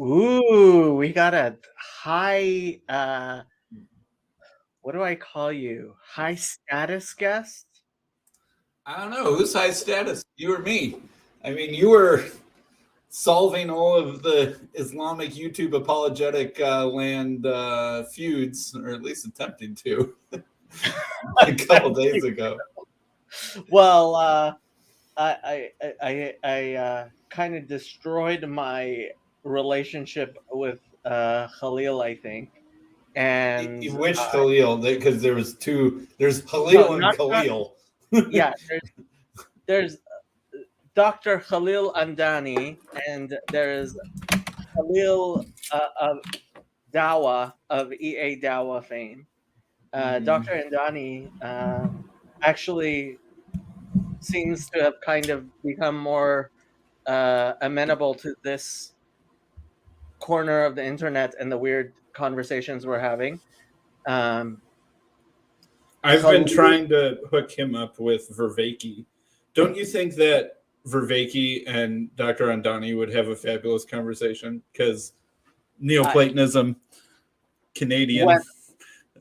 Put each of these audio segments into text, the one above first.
Ooh, we got a high what do I call you? High status guest? I don't know who's high status, you or me. I mean, you were solving all of the Islamic YouTube apologetic land feuds, or at least attempting to, a couple days ago. Well, I kind of destroyed my relationship with Khalil, I think. And Which Khalil? Because there was two. There's no, Khalil and not Khalil. yeah, there's Dr. Khalil Andani and there's Khalil of Dawa of EA Dawa fame. Dr. Mhm. Andani actually seems to have kind of become more amenable to this corner of the internet and the weird conversations we're having. Um, I've been Khalil, trying to hook him up with Vervaeke. Don't you think that Vervaeke and Dr. Andani would have a fabulous conversation? Because I, Neoplatonism, when Canadian,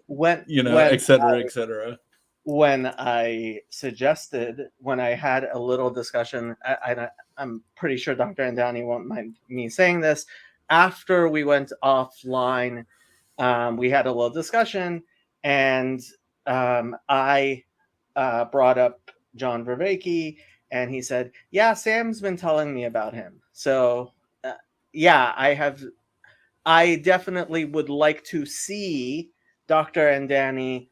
when et cetera, et cetera. when I suggested, when I had a little discussion, I'm pretty sure Dr. Andani won't mind me saying this. After we went offline, we had a little discussion, and I brought up John Vervaeke, and he said, "Yeah, Sam's been telling me about him." So, yeah, I definitely would like to see Dr. Andani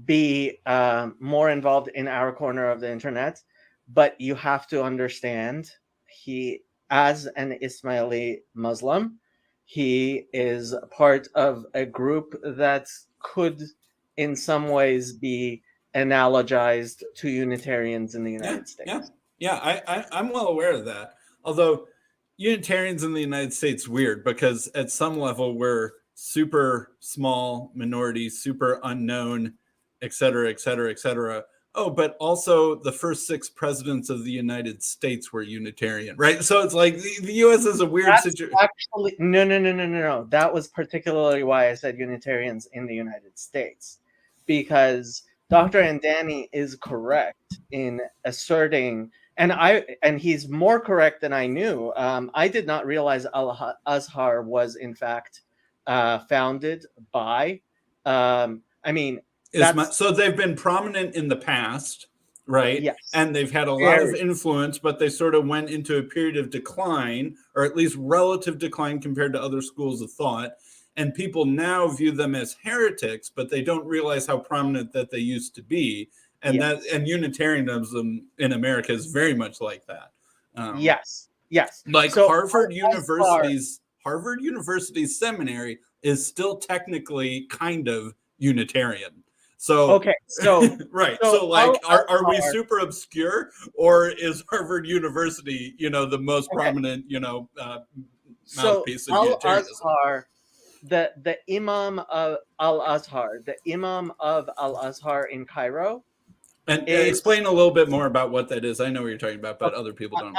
be more involved in our corner of the internet, but you have to understand he, as an Ismaili Muslim, he is part of a group that could in some ways be analogized to Unitarians in the Yeah, United yeah, States. yeah. I'm well aware of that. Although Unitarians in the United States weird because at some level we're super small minority, super unknown, et cetera, et cetera, et cetera. Oh, but also the first 6 presidents of the United States were Unitarian, right? So it's like the U.S. is a weird That's situation. actually no. That was particularly why I said Unitarians in the United States, because Dr. Andani is correct in asserting, and he's more correct than I knew. I did not realize Al Azhar was in fact founded by. I mean, that's So they've been prominent in the past, right? yes, And they've had a lot of very influence, but they sort of went into a period of decline, or at least relative decline compared to other schools of thought. And people now view them as heretics, but they don't realize how prominent that they used to be. yes, And Unitarianism in America is very much like that. Um, yes. like So Azhar, Harvard University's seminary is still technically kind of Unitarian. So okay, so right. so So like Al are we Azhar. super obscure or is Harvard University, the most Okay, prominent, so mouthpiece of Al Unitarianism? Azhar, the Imam of Al Azhar, the Imam of Al Azhar in Cairo And is explain a little bit more about what that is. I know what you're talking about, but okay, other people don't.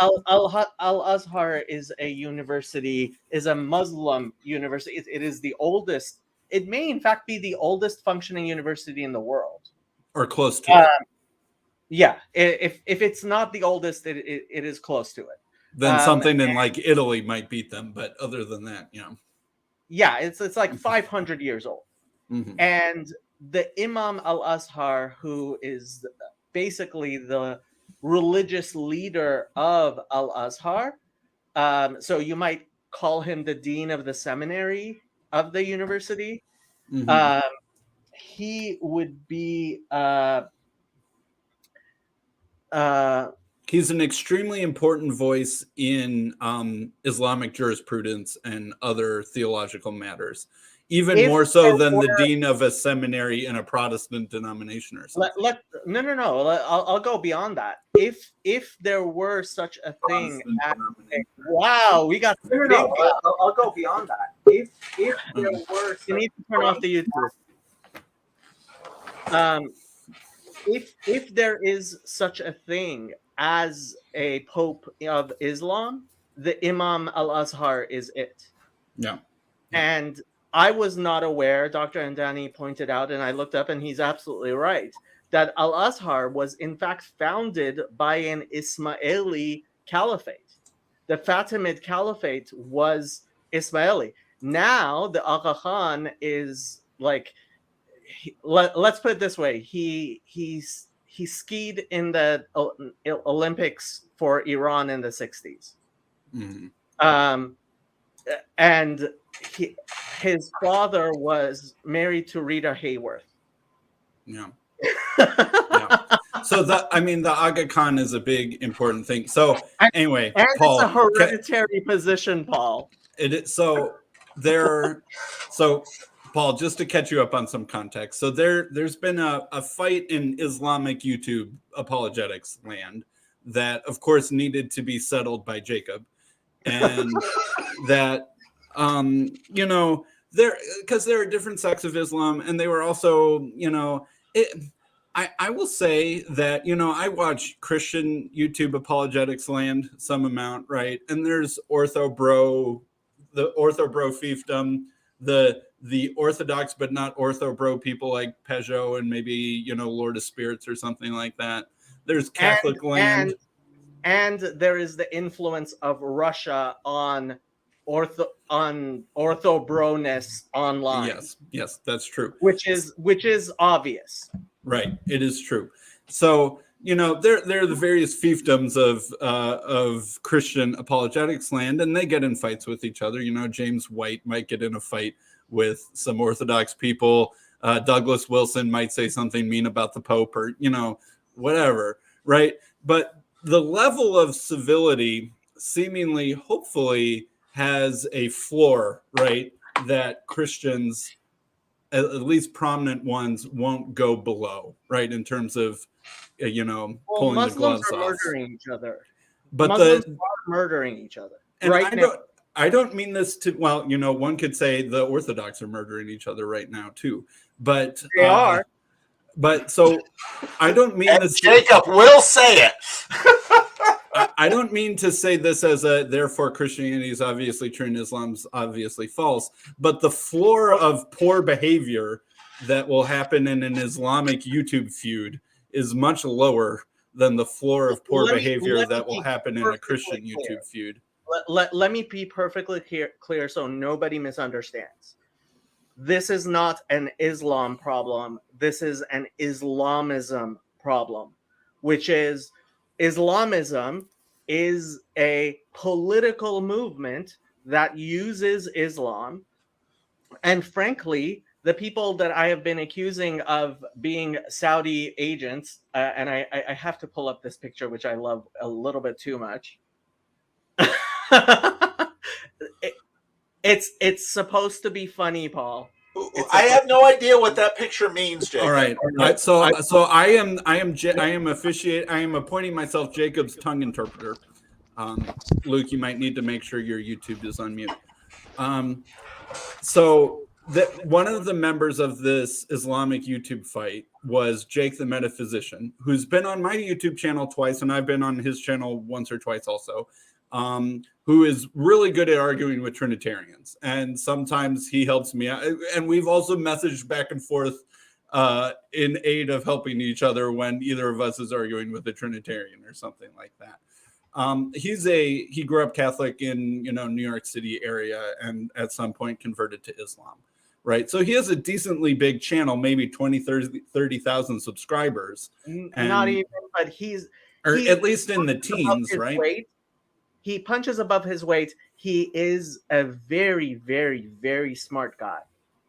Al Azhar is a university, is a Muslim university. It is the oldest. It may in fact be the oldest functioning university in the world. Or close to Uh, it. yeah, if it's not the oldest, it is close to it. Then something in like Italy might beat them, but other than that, Yeah, it's like 500 years old. Mm-hmm. And the Imam al Azhar, who is basically the religious leader of al Azhar, so you might call him the dean of the seminary of the university. Mm-hmm. Um, he would be He's an extremely important voice in Islamic jurisprudence and other theological matters, even if more so there than the were dean of a seminary in a Protestant denomination or something. no. I'll go beyond that. If there were such a thing Protestant as denomination. wow, we got No, no, big. no. I'll go beyond that. If there were You such need to turn off the YouTube. If there is such a thing as a pope of Islam, the Imam al Azhar is it. Yeah. And I was not aware, Dr. Andani pointed out, and I looked up, and he's absolutely right, that Al-Azhar was in fact founded by an Ismaili caliphate. The Fatimid Caliphate was Ismaili. Now the Aga Khan is like, let's put it this way: he skied in the Olympics for Iran in the 60s. Mm-hmm. And his father was married to Rita Hayworth. Yeah. Yeah. So the Aga Khan is a big important thing. So anyway, and Paul, it's a hereditary position, Paul. So Paul, just to catch you up on some context. So there's been a fight in Islamic YouTube apologetics land that of course needed to be settled by Jacob. And that because there are different sects of Islam, and they were also, I will say that, I watch Christian YouTube apologetics land some amount, right? And there's the Ortho Bro fiefdom, the Orthodox but not Ortho Bro people like Peugeot and maybe, Lord of Spirits or something like that. There's Catholic land. And there is the influence of Russia on ortho bro-ness online. Yes, that's true. Which is obvious. Right, it is true. So there are the various fiefdoms of Christian apologetics land, and they get in fights with each other. James White might get in a fight with some Orthodox people. Douglas Wilson might say something mean about the Pope, or whatever, right? But the level of civility seemingly, hopefully, has a floor, right? That Christians, at least prominent ones, won't go below, right? In terms of, pulling Muslims the gloves are off. murdering each other. But Muslims are murdering each other. And right now. I don't mean this to, well, one could say the Orthodox are murdering each other right now too. But they are. But so I don't mean and this. Jacob will say it. I don't mean to say this as a therefore Christianity is obviously true and Islam's obviously false, but the floor of poor behavior that will happen in an Islamic YouTube feud is much lower than the floor of poor behavior that will happen in a Christian YouTube feud. Let me be perfectly clear so nobody misunderstands. This is not an Islam problem. This is an Islamism problem, which is Islamism is a political movement that uses Islam. And frankly, the people that I have been accusing of being Saudi agents, and I have to pull up this picture, which I love a little bit too much. It's supposed to be funny, Paul. I have no idea what that picture means, Jacob. All right. So I am appointing myself Jacob's tongue interpreter. Luke, you might need to make sure your YouTube is on mute. So that one of the members of this Islamic YouTube fight was Jake the Metaphysician, who's been on my YouTube channel twice, and I've been on his channel once or twice also. Who is really good at arguing with Trinitarians. And sometimes he helps me out. And we've also messaged back and forth in aid of helping each other when either of us is arguing with a Trinitarian or something like that. He grew up Catholic in, New York City area, and at some point converted to Islam, right? So he has a decently big channel, maybe 20, 30,000 subscribers. Not even, but he's at least in the teens, right? Weight. He punches above his weight. He is a very, very, very smart guy.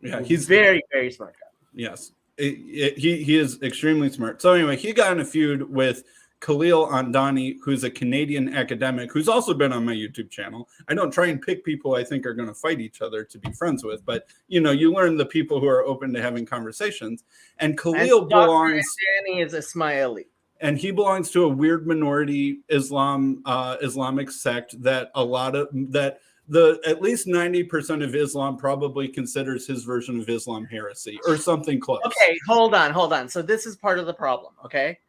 Yeah, he's very, very smart guy. Yes, he is extremely smart. So anyway, he got in a feud with Khalil Andani, who's a Canadian academic who's also been on my YouTube channel. I don't try and pick people I think are going to fight each other to be friends with, but you learn the people who are open to having conversations. And Khalil belongs. Danny is Ismaili. And he belongs to a weird minority Islamic sect that at least 90% of Islam probably considers his version of Islam heresy or something close. Okay, hold on. So this is part of the problem, okay?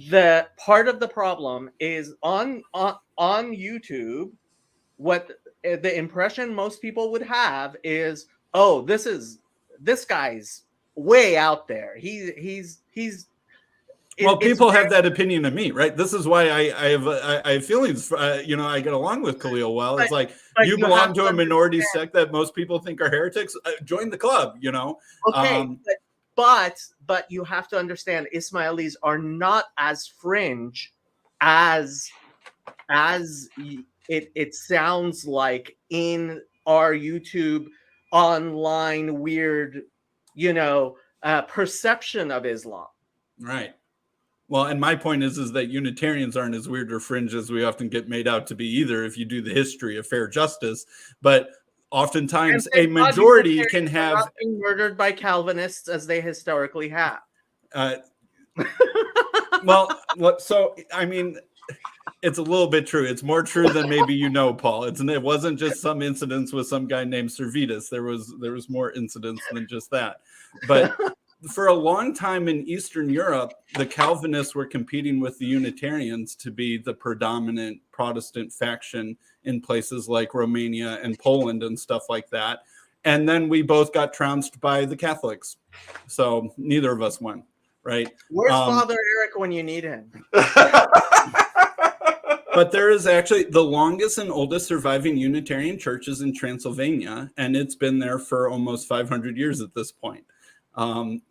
The part of the problem is on YouTube, what the impression most people would have is, oh, this guy's way out there. He's Well, it's people very- have that opinion of me, right? This is why I have feelings. I get along with Khalil well. It's like but you you belong have to to a minority understand- sect that most people think are heretics. Join the club, Okay, Um, but you have to understand, Ismailis are not as fringe as it sounds like in our YouTube online weird, perception of Islam. Right. Well, and my point is that Unitarians aren't as weird or fringe as we often get made out to be either, if you do the history of fair justice. But oftentimes And a thank God majority Unitarians can are have not being murdered by Calvinists as they historically have. So I mean, it's a little bit true. It's more true than maybe Paul. It wasn't just some incidents with some guy named Servetus. There was more incidents than just that. But for a long time in Eastern Europe, the Calvinists were competing with the Unitarians to be the predominant Protestant faction in places like Romania and Poland and stuff like that. And then we both got trounced by the Catholics. So neither of us won, right? Where's Father Eric when you need him? But there is actually the longest and oldest surviving Unitarian church is in Transylvania, and it's been there for almost 500 years at this point.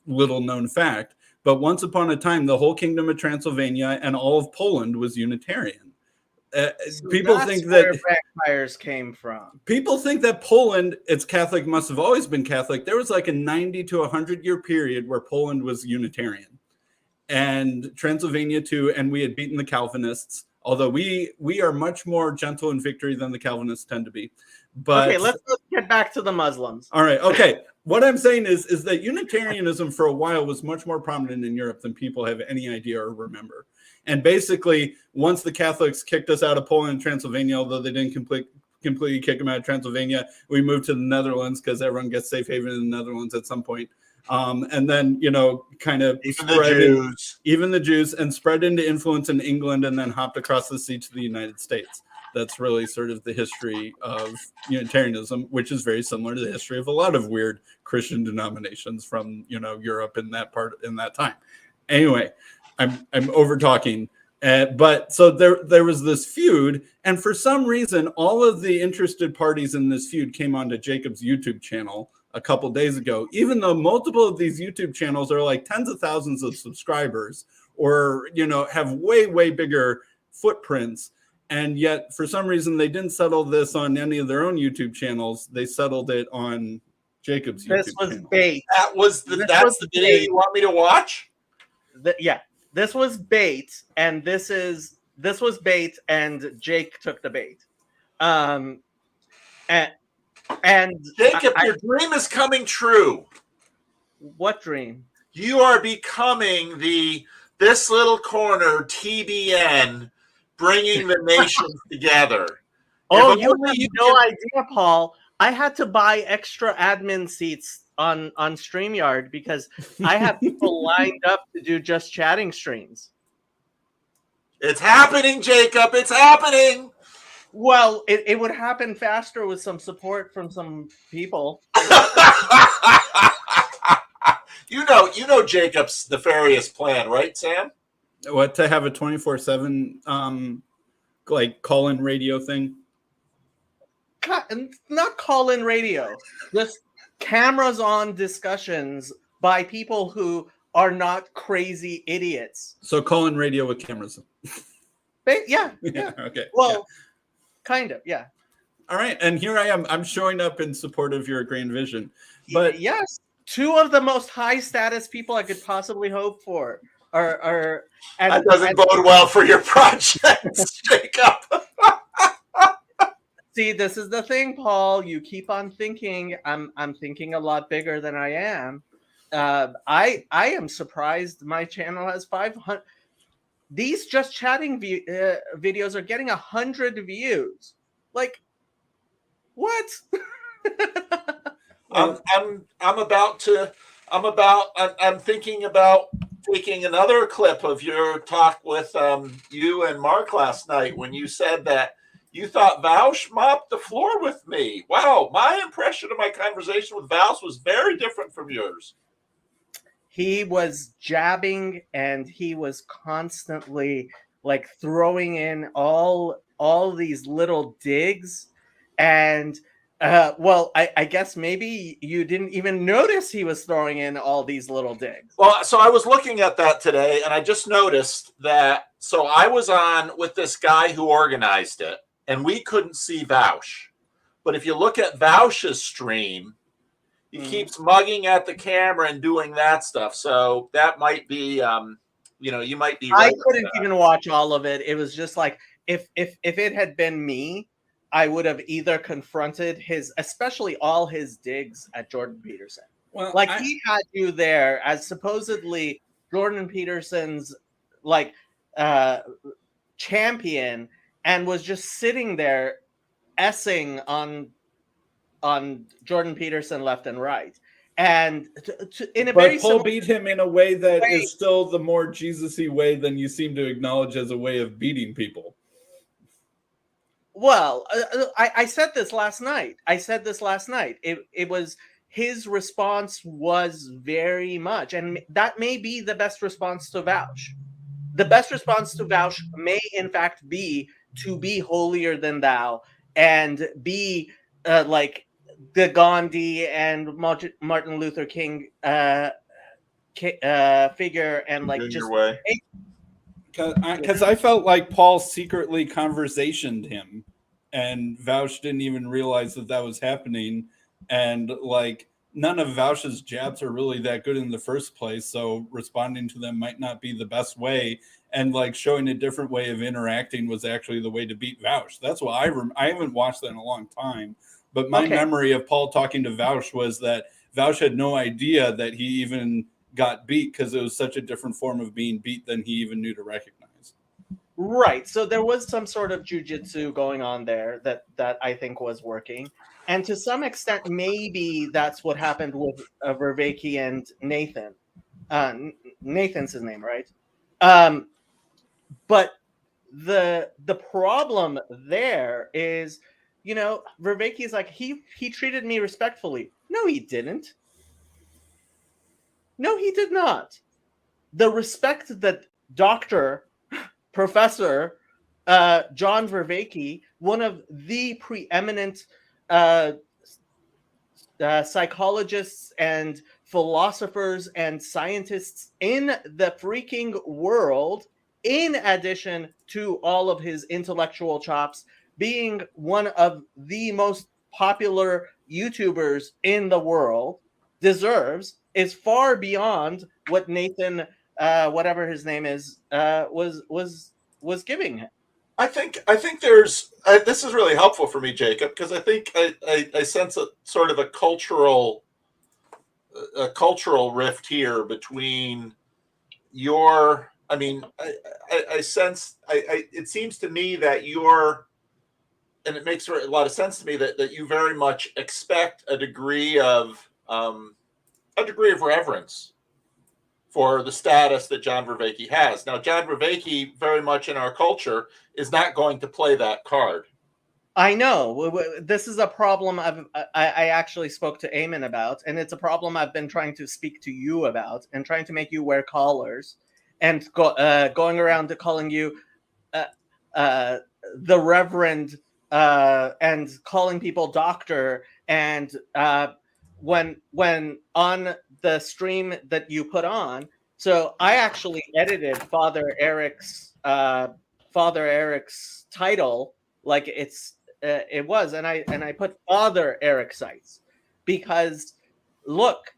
Little known fact. But once upon a time, the whole kingdom of Transylvania and all of Poland was Unitarian. People think where that vampires came from. People think that Poland, it's Catholic, must have always been Catholic. There was like a 90 to 100 year period where Poland was Unitarian, and Transylvania too. And we had beaten the Calvinists, although we are much more gentle in victory than the Calvinists tend to be. But okay, let's get back to the Muslims. All right. Okay. What I'm saying is that Unitarianism for a while was much more prominent in Europe than people have any idea or remember. And basically, once the Catholics kicked us out of Poland and Transylvania, although they didn't completely kick them out of Transylvania, we moved to the Netherlands because everyone gets safe haven in the Netherlands at some point. And then, kind of even the Jews, and spread into influence in England, and then hopped across the sea to the United States. That's really sort of the history of Unitarianism, which is very similar to the history of a lot of weird Christian denominations from, Europe in that time. Anyway, I'm over talking. But so there was this feud, and for some reason, all of the interested parties in this feud came onto Jacob's YouTube channel a couple days ago, even though multiple of these YouTube channels are like tens of thousands of subscribers or, have way, way bigger footprints. And yet, for some reason, they didn't settle this on any of their own YouTube channels. They settled it on Jacob's YouTube This was channel. bait. That's the video you want me to watch? This was bait, and this was bait, and Jake took the bait. And Jacob, your dream is coming true. What dream? You are becoming this little corner TBN, bringing the nations together. Oh, If you only have you no can- idea, Paul. I had to buy extra admin seats on StreamYard because I have people lined up to do just chatting streams. It's happening, Jacob. It's happening. Well, it would happen faster with some support from some people. You know Jacob's nefarious plan, right, Sam? What, to have a 24/7 like call-in radio thing? Not call-in radio, just cameras on discussions by people who are not crazy idiots. So call-in radio with cameras. Yeah. Okay. Well, yeah. kind of, yeah. All right, and here I am. I'm showing up in support of your grand vision. But yes, two of the most high-status people I could possibly hope for are that doesn't bode well for your projects, Jacob. See, this is the thing, Paul. You keep on thinking I'm thinking a lot bigger than I am. I am surprised my channel has 500. These just chatting videos are getting 100 views. Like, what? I'm thinking about taking another clip of your talk with you and Mark last night when you said that You thought Vaush mopped the floor with me. Wow, my impression of my conversation with Vaush was very different from yours. He was jabbing and he was constantly like throwing in all these little digs. And well, I guess maybe you didn't even notice he was throwing in all these little digs. Well, so I was looking at that today, and I just noticed that. So I was on with this guy who organized it, and we couldn't see Vaush. But if you look at Vaush's stream, he keeps mugging at the camera and doing that stuff. So that might be, you might be right. I couldn't even watch all of it. It was just like if it had been me, I would have either confronted especially all his digs at Jordan Peterson. Well, Like he had you there as supposedly Jordan Peterson's like champion, and was just sitting there essing on Jordan Peterson left and right. And in a very Paul beat him in a way that is still the more Jesus-y way than you seem to acknowledge as a way of beating people. Well, I said this last night. It was his response was very much, and that may be the best response to Vaush. The best response to Vaush may, in fact, be to be holier than thou and be like the Gandhi and Martin Luther King figure, and like in just your way. Because I felt like Paul secretly conversationed him, and Vaush didn't even realize that was happening. And like none of Vaush's jabs are really that good in the first place, so responding to them might not be the best way. And like showing a different way of interacting was actually the way to beat Vaush. That's what I haven't watched that in a long time, but my memory of Paul talking to Vaush was that Vaush had no idea that he even got beat because it was such a different form of being beat than he even knew to recognize. Right. So there was some sort of jujitsu going on there that I think was working. And to some extent, maybe that's what happened with Vervaeke and Nathan. Nathan's his name, right? But the problem there is, Vervaeke is like, he treated me respectfully. No, he didn't. No, he did not. The respect that Professor John Vervaeke, one of the preeminent psychologists and philosophers and scientists in the freaking world, in addition to all of his intellectual chops, being one of the most popular YouTubers in the world, deserves, is far beyond what Nathan, whatever his name is, was giving him. I think there's this is really helpful for me, Jacob, because I think I sense a sort of a cultural rift here between your. I mean, I sense it seems to me that you're, and it makes a lot of sense to me that you very much expect a degree of reverence for the status that John Vervaeke has. Now, John Vervaeke, very much in our culture, is not going to play that card. I know. This is a problem I actually spoke to Eamon about, and it's a problem I've been trying to speak to you about and trying to make you wear collars and going around to calling you the Reverend and calling people doctor. And when on the stream that you put on, so I actually edited Father Eric's title like it was, and I put Father Eric Seitz, because look,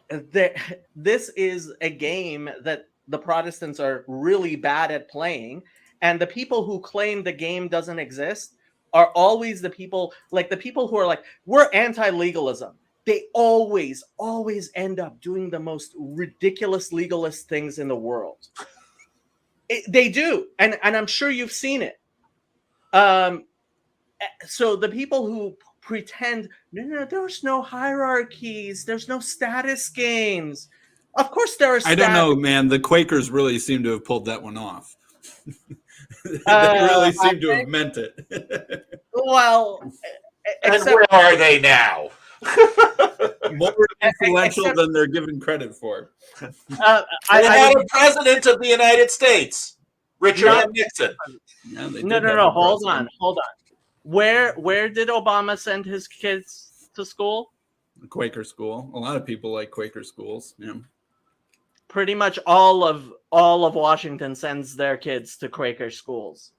this is a game that the Protestants are really bad at playing, and the people who claim the game doesn't exist are always the people who are like, we're anti-legalism. They always end up doing the most ridiculous legalist things in the world. They do, and I'm sure you've seen it. So the people who pretend, no, there's no hierarchies, there's no status games. Of course there are. I don't know, man. The Quakers really seem to have pulled that one off. They really seem to have meant it. Well, And except, where are they now? More influential except- than they're given credit for. They I had would- a president of the United States, Richard No. M. Nixon. Yeah, they no, did no, have no. a Hold president. on, hold on. Where did Obama send his kids to school? Quaker school. A lot of people like Quaker schools. Yeah. Pretty much all of Washington sends their kids to Quaker schools.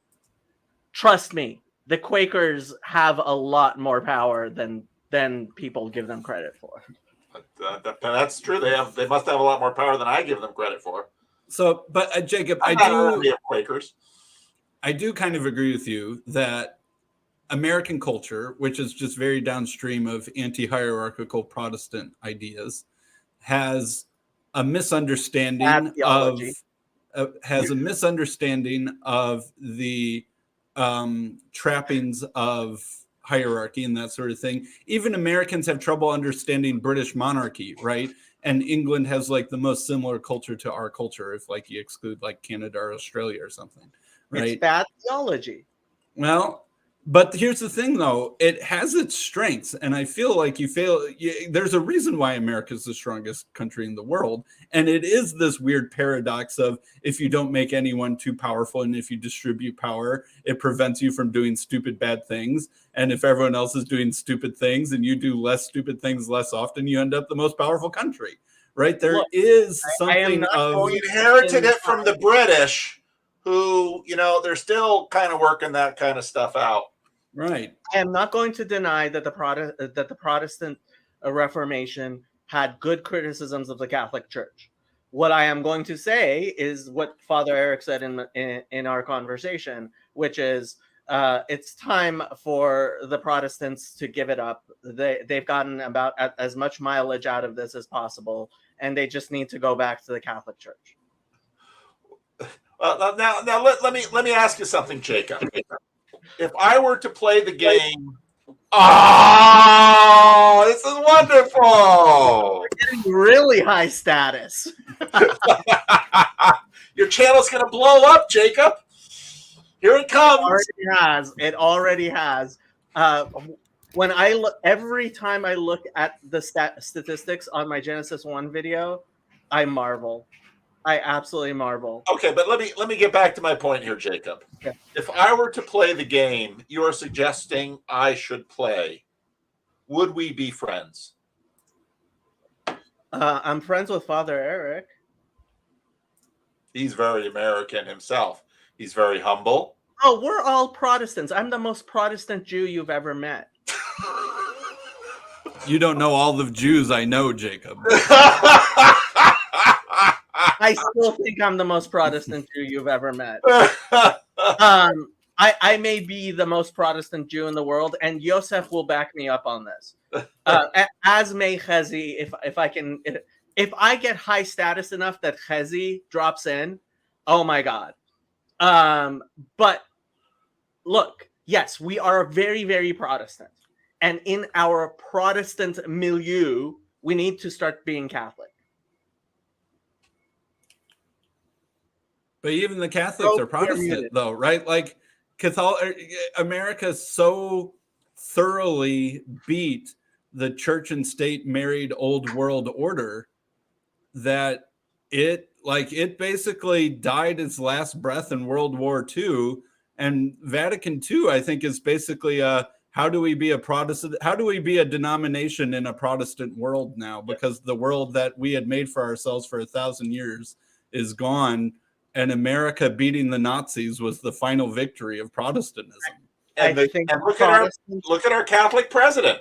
Trust me, the Quakers have a lot more power than people give them credit for. That's true. They must have a lot more power than I give them credit for. So, but Jacob, I'm not an enemy of Quakers. I do kind of agree with you that American culture, which is just very downstream of anti-hierarchical Protestant ideas, has a misunderstanding Bad of theology. the trappings of hierarchy and that sort of thing. Even Americans have trouble understanding British monarchy, right? And England has like the most similar culture to our culture, if like you exclude like Canada or Australia or something, right? It's bad theology. Well, but here's the thing, though. It has its strengths, and I feel like there's a reason why America is the strongest country in the world, and it is this weird paradox of if you don't make anyone too powerful, and if you distribute power, it prevents you from doing stupid, bad things, and if everyone else is doing stupid things and you do less stupid things less often, you end up the most powerful country, right? There Look, is I am something not of... We inherited it from the British, who, they're still kind of working that kind of stuff out. Right. I am not going to deny that the Protestant Reformation had good criticisms of the Catholic Church. What I am going to say is what Father Eric said in our conversation, which is it's time for the Protestants to give it up. They've gotten about as much mileage out of this as possible, and they just need to go back to the Catholic Church. Now let me ask you something, Jacob. If I were to play the game, this is wonderful. Really high status. Your channel's going to blow up, Jacob. Here it comes. It already has. When I look, every time I look at the statistics on my Genesis 1 video, I marvel. I absolutely marvel. Okay, but let me get back to my point here, Jacob. Yeah. If I were to play the game you are suggesting I should play, would we be friends? I'm friends with Father Eric. He's very American himself. He's very humble. Oh, we're all Protestants. I'm the most Protestant Jew you've ever met. You don't know all the Jews I know, Jacob. I still think I'm the most Protestant Jew you've ever met. I may be the most Protestant Jew in the world, and Yosef will back me up on this. As may Chezi, if I get high status enough that Chezi drops in, oh my God. But look, yes, we are very, very Protestant. And in our Protestant milieu, we need to start being Catholic. But even the Catholics are Protestant, though, right? Like America so thoroughly beat the church and state married old world order that it basically died its last breath in World War II. And Vatican II, I think, is basically how do we be a Protestant? How do we be a denomination in a Protestant world now? Because the world that we had made for ourselves for 1,000 years is gone. And America beating the Nazis was the final victory of Protestantism. And look at our Catholic president.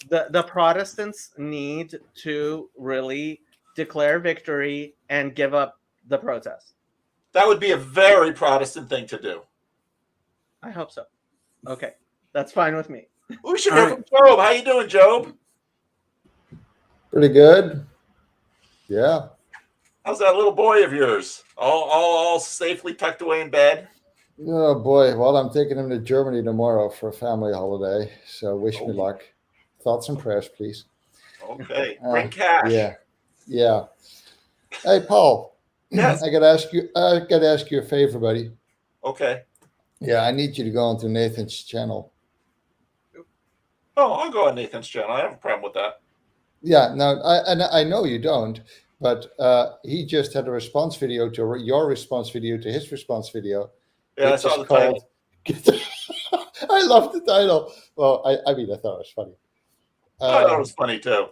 The Protestants need to really declare victory and give up the protest. That would be a very Protestant thing to do. I hope so. Okay, that's fine with me. We should hear from Job. How you doing, Job? Pretty good. Yeah. How's that little boy of yours? All safely tucked away in bed? Oh boy. Well, I'm taking him to Germany tomorrow for a family holiday. So wish me luck. Thoughts and prayers, please. Okay. Bring cash. Yeah. Hey, Paul. Yes. I gotta ask you a favor, buddy. Okay. Yeah, I need you to go onto Nathan's channel. Oh, I'll go on Nathan's channel. I have a problem with that. Yeah, no, I know you don't, but he just had a response video to your response video to his response video. Yeah, I which saw is the title. I love the title. Well, I mean, I thought it was funny. I thought it was funny too.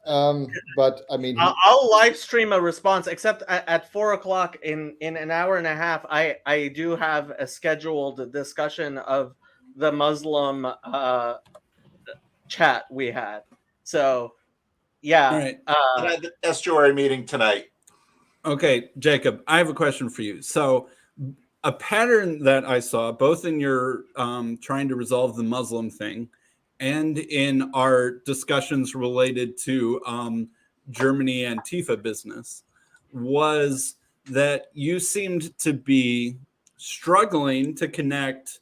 But I mean, I'll live stream a response, except at 4:00 in an hour and a half. I do have a scheduled discussion of the Muslim chat we had. So, yeah. All right. And I had the estuary meeting tonight. Okay, Jacob, I have a question for you. So, a pattern that I saw both in your trying to resolve the Muslim thing and in our discussions related to Germany Antifa business was that you seemed to be struggling to connect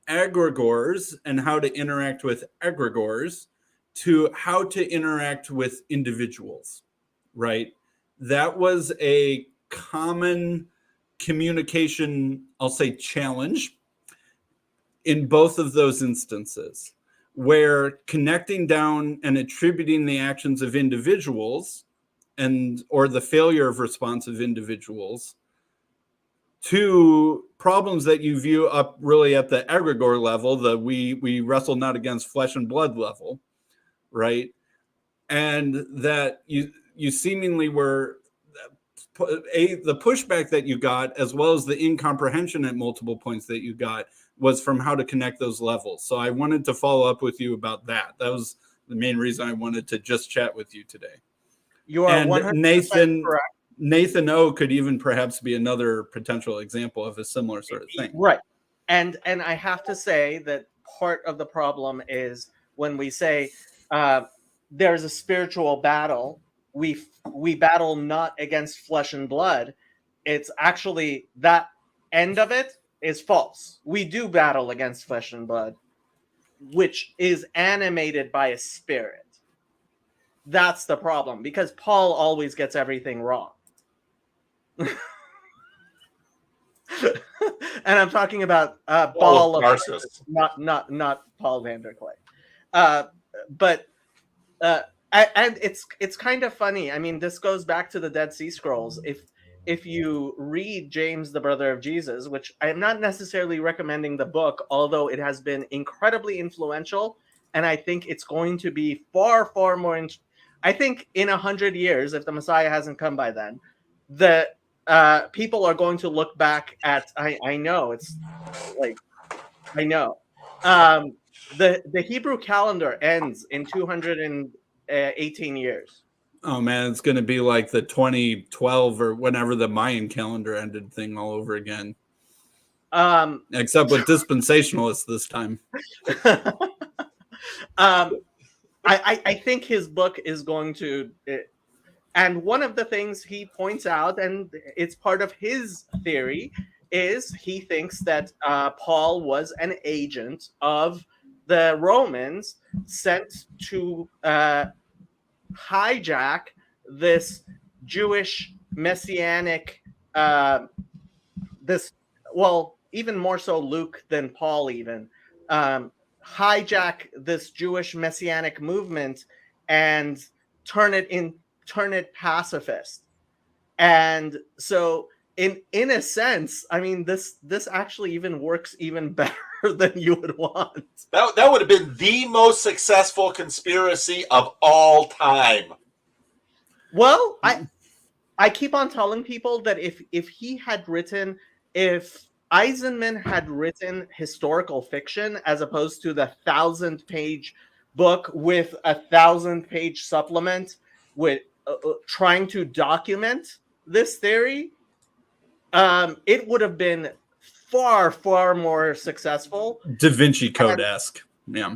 egregores and how to interact with egregores to how to interact with individuals, right? That was a common communication, I'll say, challenge in both of those instances, where connecting down and attributing the actions of individuals and or the failure of response of individuals to problems that you view up really at the egregore level, the we wrestle not against flesh and blood level, right? And that you seemingly were the pushback that you got, as well as the incomprehension at multiple points that you got, was from how to connect those levels. So I wanted to follow up with you about that. That was the main reason I wanted to just chat with you today. You are And 100% correct. Nathan O could even perhaps be another potential example of a similar sort of thing. Right. And I have to say that part of the problem is when we say there's a spiritual battle, we battle not against flesh and blood. It's actually that end of it is false. We do battle against flesh and blood, which is animated by a spirit. That's the problem, because Paul always gets everything wrong. And I'm talking about Paul of Tarsus. not Paul Vanderklay. And it's kind of funny. I mean, this goes back to the Dead Sea Scrolls. If you read James, the brother of Jesus, which I am not necessarily recommending the book, although it has been incredibly influential, and I think it's going to be far more. I think in 100 years, if the Messiah hasn't come by then, the people are going to look back at. I know it's like I know the Hebrew calendar ends in 218 years. Oh man, it's going to be like the 2012 or whenever the Mayan calendar ended thing all over again. Except with dispensationalists this time. I think his book is going to, and one of the things he points out, and it's part of his theory, is he thinks that Paul was an agent of the Romans sent to hijack this Jewish messianic, even more so Luke than Paul even, hijack this Jewish messianic movement and turn it pacifist. And so in a sense, I mean, this actually even works even better than you would want. That would have been the most successful conspiracy of all time. Well, I keep on telling people that if Eisenman had written historical fiction as opposed to the 1,000-page book with a 1,000-page supplement with trying to document this theory, it would have been far more successful. Da Vinci Code-esque. Yeah.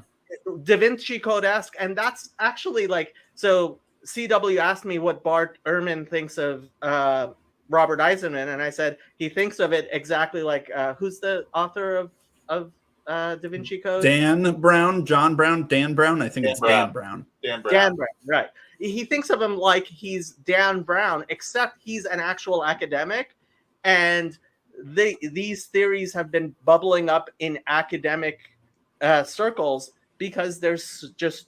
Da Vinci Code-esque. And that's actually like, so CW asked me what Bart Ehrman thinks of Robert Eisenman, and I said he thinks of it exactly like who's the author of Da Vinci Code? Dan Brown, John Brown, Dan Brown. I think it's Dan Brown. Dan Brown. Dan Brown, right. He thinks of him like he's Dan Brown, except he's an actual academic, and these theories have been bubbling up in academic circles because there's just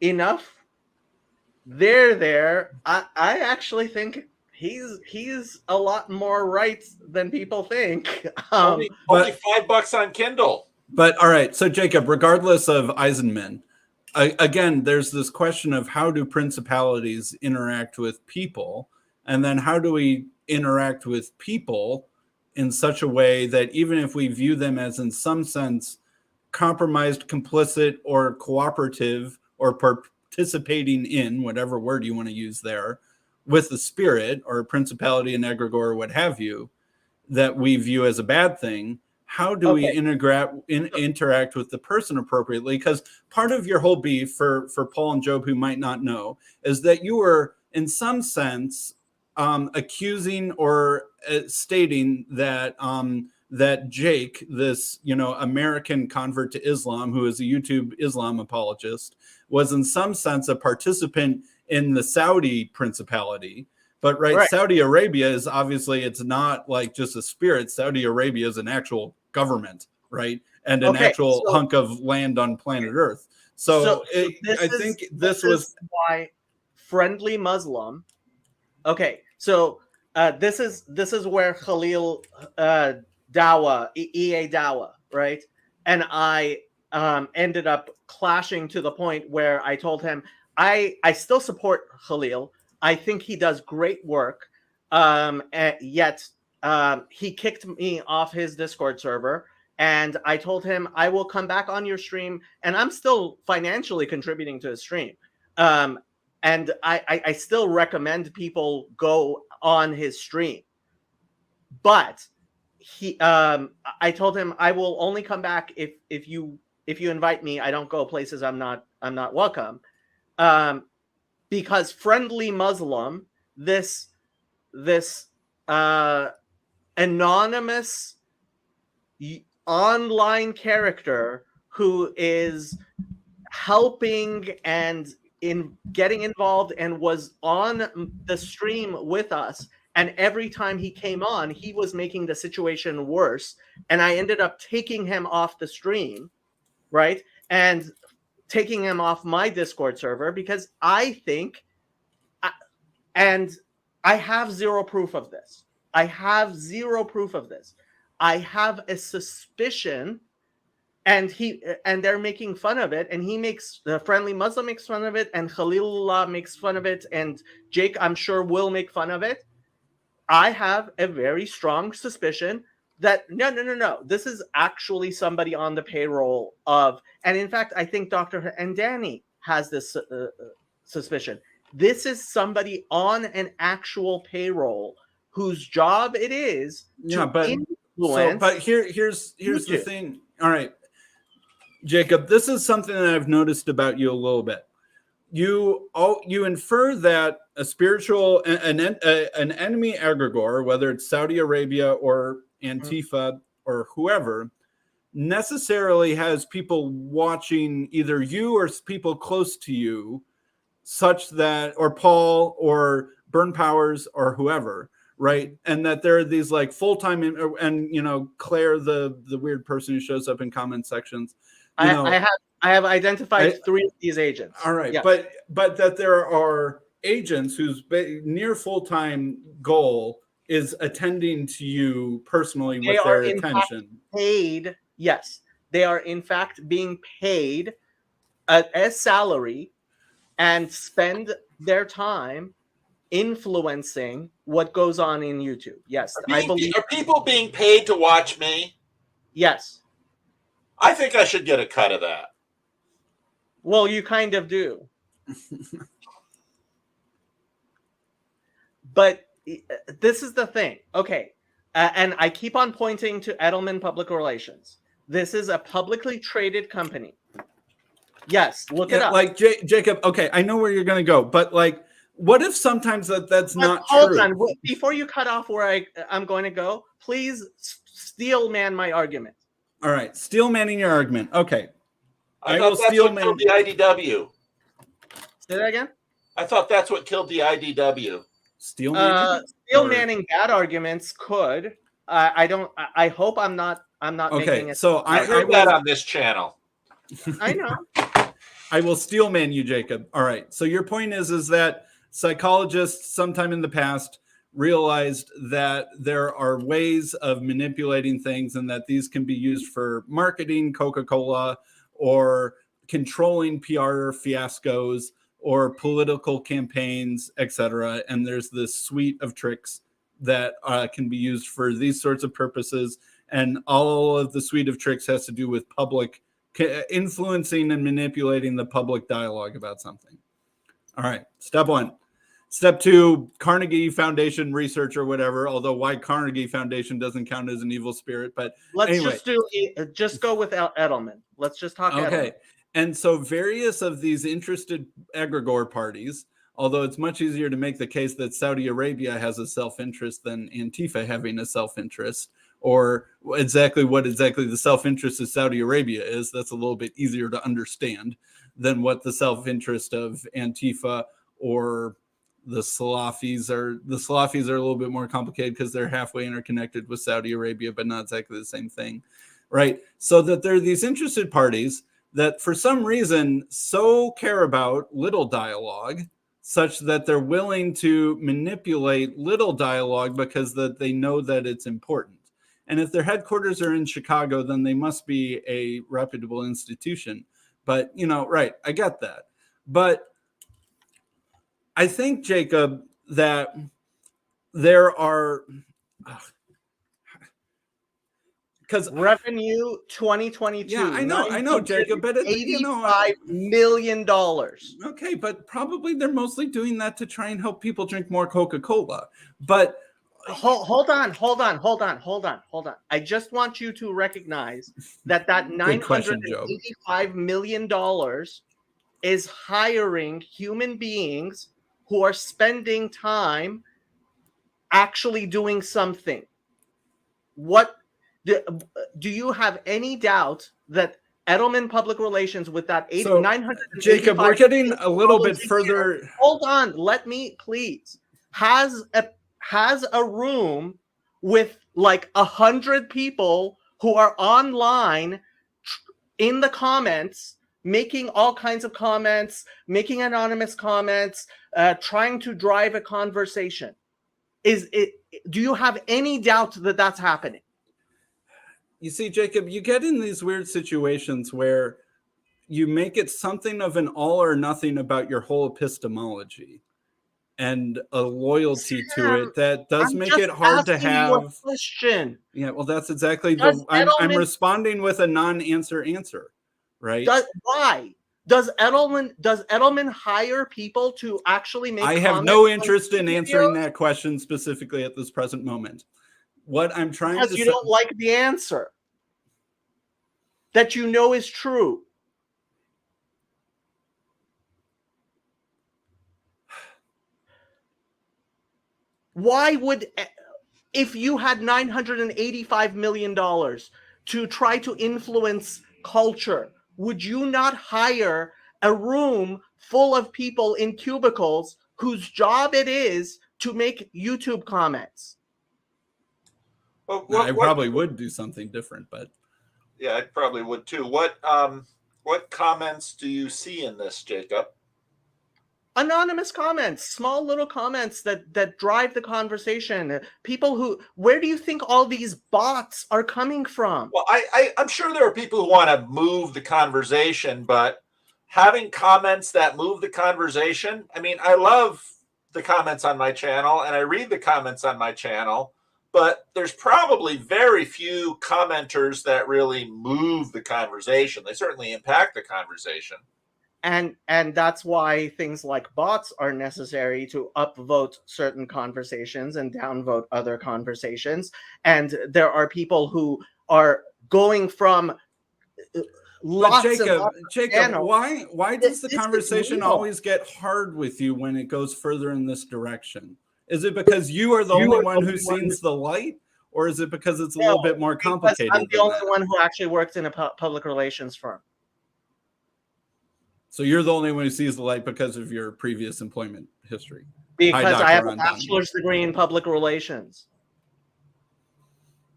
enough there. I actually think he's a lot more right than people think. Only $5 on Kindle. But all right, so Jacob, regardless of Eisenman, again, there's this question of how do principalities interact with people, and then how do we interact with people in such a way that even if we view them as in some sense compromised, complicit, or cooperative, or participating in whatever word you want to use there with the spirit or principality and egregore or what have you, that we view as a bad thing, how do we interact with the person appropriately? Because part of your whole beef for Paul and Job, who might not know, is that you were in some sense accusing or stating that that Jake, this American convert to Islam, who is a YouTube Islam apologist, was in some sense a participant in the Saudi principality. But right, Saudi Arabia is obviously, it's not like just a spirit. Saudi Arabia is an actual government, right? And an actual hunk of land on planet Earth. So I think this was why Friendly Muslim. Okay, so this is where Khalil Dawa, EA Dawa, right? And I ended up clashing to the point where I told him I still support Khalil. I think he does great work. Yet he kicked me off his Discord server, and I told him I will come back on your stream, and I'm still financially contributing to his stream. And I still recommend people go on his stream. But I told him I will only come back if you invite me. I don't go places I'm not welcome. Because Friendly Muslim, this anonymous online character who is helping and in getting involved and was on the stream with us, and every time he came on, he was making the situation worse, and I ended up taking him off the stream, right? And taking him off my Discord server because I think, and I have zero proof of this. I have a suspicion, and they're making fun of it, and the Friendly Muslim makes fun of it, and Khalilullah makes fun of it, and Jake, I'm sure, will make fun of it. I have a very strong suspicion that no, this is actually somebody on the payroll of, and in fact, I think Dr. Andani has this suspicion. This is somebody on an actual payroll whose job it is to influence. But here's the thing. All right, Jacob, this is something that I've noticed about you a little bit. You infer that a spiritual, an enemy egregore, whether it's Saudi Arabia or Antifa or whoever, necessarily has people watching either you or people close to you, such that, or Paul or Burn Powers or whoever, right? And that there are these like full-time and Claire, the weird person who shows up in comment sections. I have identified 3 of these agents. All right, yeah. but that there are agents whose near full-time goal is attending to you personally with their attention. Paid, yes, they are in fact being paid a salary and spend their time influencing what goes on in YouTube. Yes, I believe. Are people being paid to watch me? Yes. I think I should get a cut of that. Well, you kind of do. But this is the thing. Okay. And I keep on pointing to Edelman Public Relations. This is a publicly traded company. Yes, look it up. Like Jacob, okay, I know where you're going to go, but like, what if sometimes that's not hold true? On. Before you cut off where I'm going to go, please steel man my argument. All right, steel manning your argument. Okay. I thought that's what killed the IDW. Say that again? I thought that's what killed the IDW. Steel manning? Steel manning bad arguments could. I don't. I hope I'm not. I'm not making Okay, it. so I heard that on this channel. I know. I will steel man you, Jacob. All right. So your point is that psychologists sometime in the past realized that there are ways of manipulating things and that these can be used for marketing Coca-Cola or controlling PR fiascos or political campaigns, etc. And there's this suite of tricks that can be used for these sorts of purposes. And all of the suite of tricks has to do with public influencing and manipulating the public dialogue about something. All right, step one. Step two, Carnegie Foundation research or whatever, although why Carnegie Foundation doesn't count as an evil spirit. But Let's anyway. just go with Edelman. Let's just talk Okay. Edelman. And so various of these interested egregore parties, although it's much easier to make the case that Saudi Arabia has a self-interest than Antifa having a self-interest, or exactly what the self-interest of Saudi Arabia is. That's a little bit easier to understand than what the self-interest of Antifa or the Salafis are. The Salafis are a little bit more complicated because they're halfway interconnected with Saudi Arabia, but not exactly the same thing, right? So that there are these interested parties that for some reason so care about little dialogue such that they're willing to manipulate little dialogue because that they know that it's important. And if their headquarters are in Chicago, then they must be a reputable institution. But, right, I get that. But I think, Jacob, that there are... Because revenue 2022. Yeah, I know, Jacob, but $85 million. Okay, but probably they're mostly doing that to try and help people drink more Coca-Cola. But hold on. I just want you to recognize that $985 million is hiring human beings who are spending time actually doing something. What do you have any doubt that Edelman Public Relations with that Jacob, we're getting a little bit further. Hold on, let me please. Has a room with like 100 people who are online in the comments, making all kinds of comments, making anonymous comments, trying to drive a conversation. Do you have any doubt that that's happening? You see, Jacob, you get in these weird situations where you make it something of an all or nothing about your whole epistemology and a loyalty to it that does make it hard to have. Question. Yeah, well, that's exactly I'm responding with a non-answer answer, right? Why? Does Edelman hire people to actually make? I have no interest in answering that question specifically at this present moment. What I'm trying to say, you don't like the answer that you know is true. Why would, if you had $985 million to try to influence culture, would you not hire a room full of people in cubicles whose job it is to make YouTube comments? I probably would do something different, but yeah, I probably would too. What comments do you see in this, Jacob? Anonymous comments, small little comments that drive the conversation. People where do you think all these bots are coming from? Well, I'm sure there are people who want to move the conversation, but having comments that move the conversation, I mean, I love the comments on my channel and I read the comments on my channel, but there's probably very few commenters that really move the conversation. They certainly impact the conversation. And that's why things like bots are necessary to upvote certain conversations and downvote other conversations. And there are people who are going from lots Jacob, channels. Why does the conversation always get hard with you when it goes further in this direction? Is it because you are the only one who sees the light? Or is it because it's a little bit more complicated? I'm the only one who actually works in a public relations firm. So you're the only one who sees the light because of your previous employment history. Because I have a bachelor's degree in public relations.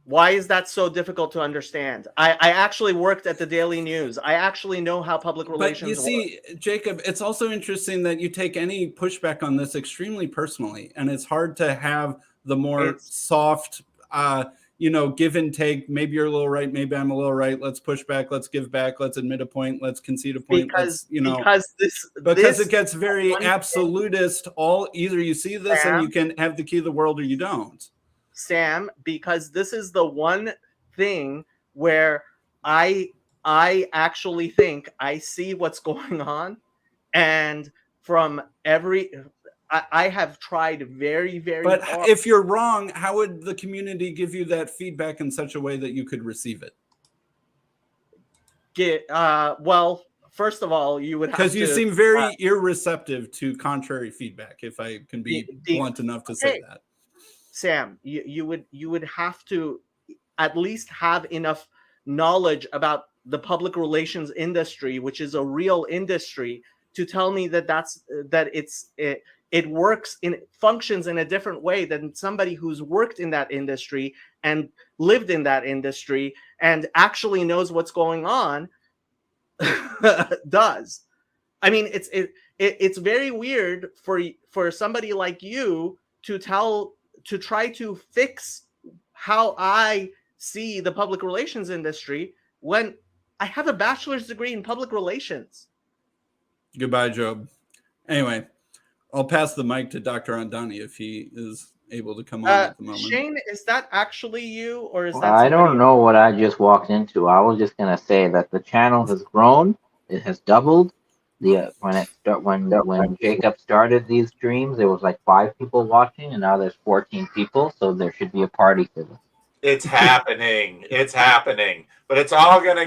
Why is that so difficult to understand? I actually worked at the Daily News. I actually know how public relations But you see, Jacob, it's also interesting that you take any pushback on this extremely personally, and it's hard to have the more soft, give and take. Maybe you're a little right, maybe I'm a little right. Let's push back. Let's give back. Let's admit a point. Let's concede a point. Because because it gets very absolutist. Either you see this and you can have the key of the world, or you don't. Sam, because this is the one thing where I actually think I see what's going on, and from I have tried very, very But hard. if you're wrong, how would the community give you that feedback in such a way that you could receive it? Well, first of all, you would have to, because you seem very irreceptive to contrary feedback, if I can be blunt enough to say that. Sam, you would have to at least have enough knowledge about the public relations industry, which is a real industry, to tell me that it works functions in a different way than somebody who's worked in that industry and lived in that industry and actually knows what's going on does. I mean, it's very weird for somebody like you to try to fix how I see the public relations industry when I have a bachelor's degree in public relations. Goodbye, Job. Anyway, I'll pass the mic to Dr. Andani if he is able to come on at the moment. Shane, is that actually you, or is that? I don't know what I just walked into. I was just gonna say that the channel has grown. It has doubled. When Jacob started these streams, there was like 5 people watching, and now there's 14 people. So there should be a party for this. It's happening. It's happening. But it's all gonna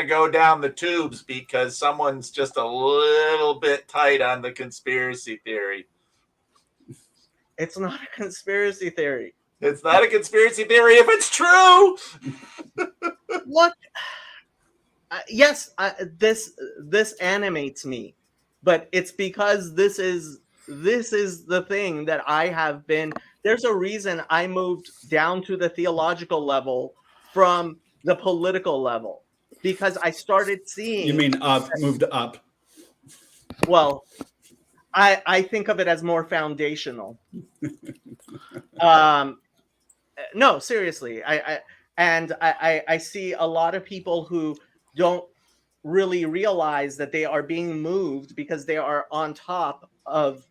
go down the tubes because someone's just a little bit tight on the conspiracy theory. It's not a conspiracy theory. It's not a conspiracy theory if it's true. Look, yes, this animates me, but it's because this is the thing that I have been. There's a reason I moved down to the theological level from the political level, because I started seeing. You mean moved up? Well, I think of it as more foundational. No, seriously, I see a lot of people who don't really realize that they are being moved because they are on top of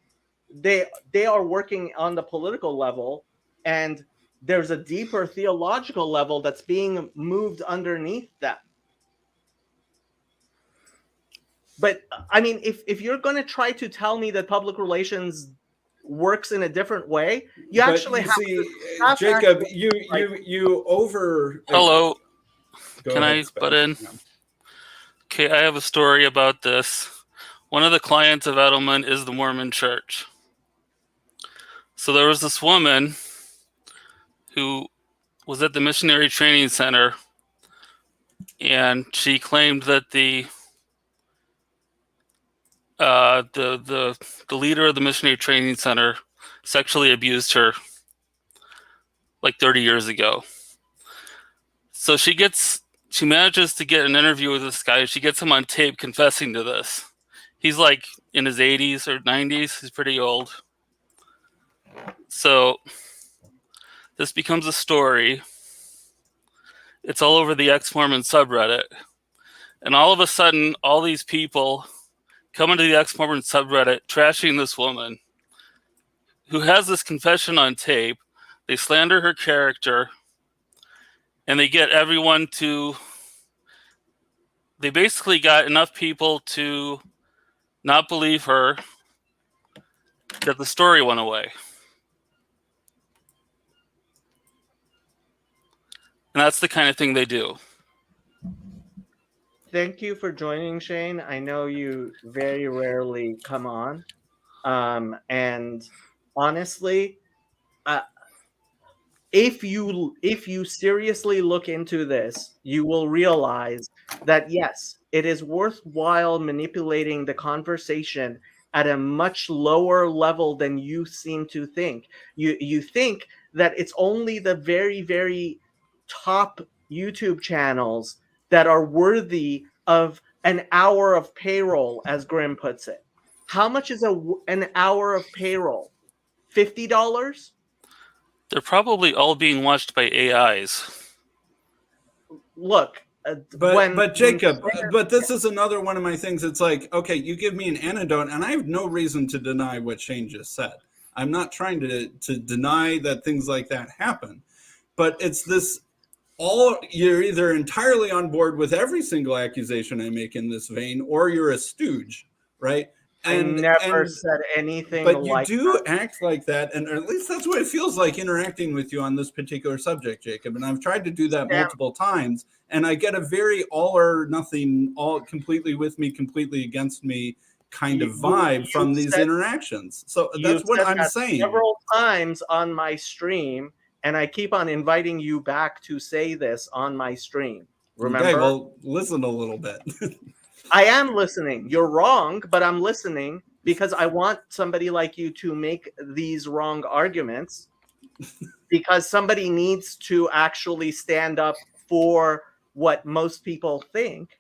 they are working on the political level, and there's a deeper theological level that's being moved underneath them. But I mean, if you're going to try to tell me that public relations works in a different way, you actually have to. Jacob, you over. Hello. Go Can ahead, I Spencer. butt in? Yeah. Okay, I have a story about this. One of the clients of Edelman is the Mormon Church. So there was this woman who was at the Missionary Training Center, and she claimed that the leader of the Missionary Training Center sexually abused her like 30 years ago. So she manages to get an interview with this guy. She gets him on tape confessing to this. He's like in his 80s or 90s. He's pretty old. So this becomes a story. It's all over the ex-Mormon subreddit. And all of a sudden, all these people come into the ex-Mormon subreddit trashing this woman who has this confession on tape. They slander her character, and they get everyone to... They basically got enough people to not believe her that the story went away. And that's the kind of thing they do. Thank you for joining, Shane. I know you very rarely come on. And honestly, if you seriously look into this, you will realize that yes, it is worthwhile manipulating the conversation at a much lower level than you seem to think. You think that it's only the very, very top YouTube channels that are worthy of an hour of payroll, as Grim puts it. How much is an hour of payroll? $50? They're probably all being watched by AIs. Look, But Jacob, but this is another one of my things. It's like, okay, you give me an antidote, and I have no reason to deny what Shane just said. I'm not trying to deny that things like that happen, but it's this. You're either entirely on board with every single accusation I make in this vein, or you're a stooge, right? I never said anything. But you do act like that, and or at least that's what it feels like interacting with you on this particular subject, Jacob. And I've tried to do that multiple times, and I get a very all or nothing, all completely with me, completely against me kind of vibe from these interactions. So that's what I'm saying. Several times on my stream, and I keep on inviting you back to say this on my stream. Remember? Okay, well, listen a little bit. I am listening. You're wrong, but I'm listening because I want somebody like you to make these wrong arguments, because somebody needs to actually stand up for what most people think.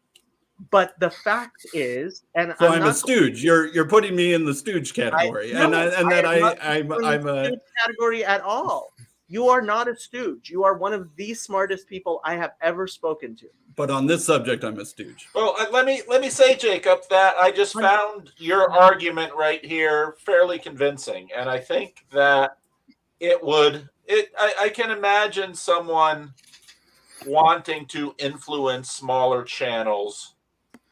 But the fact is, and so I'm a stooge. You're putting me in the stooge category, I'm a category at all. You are not a stooge. You are one of the smartest people I have ever spoken to. But on this subject, I'm a stooge. Well, let me say, Jacob, that I just found your argument right here fairly convincing, and I think that I can imagine someone wanting to influence smaller channels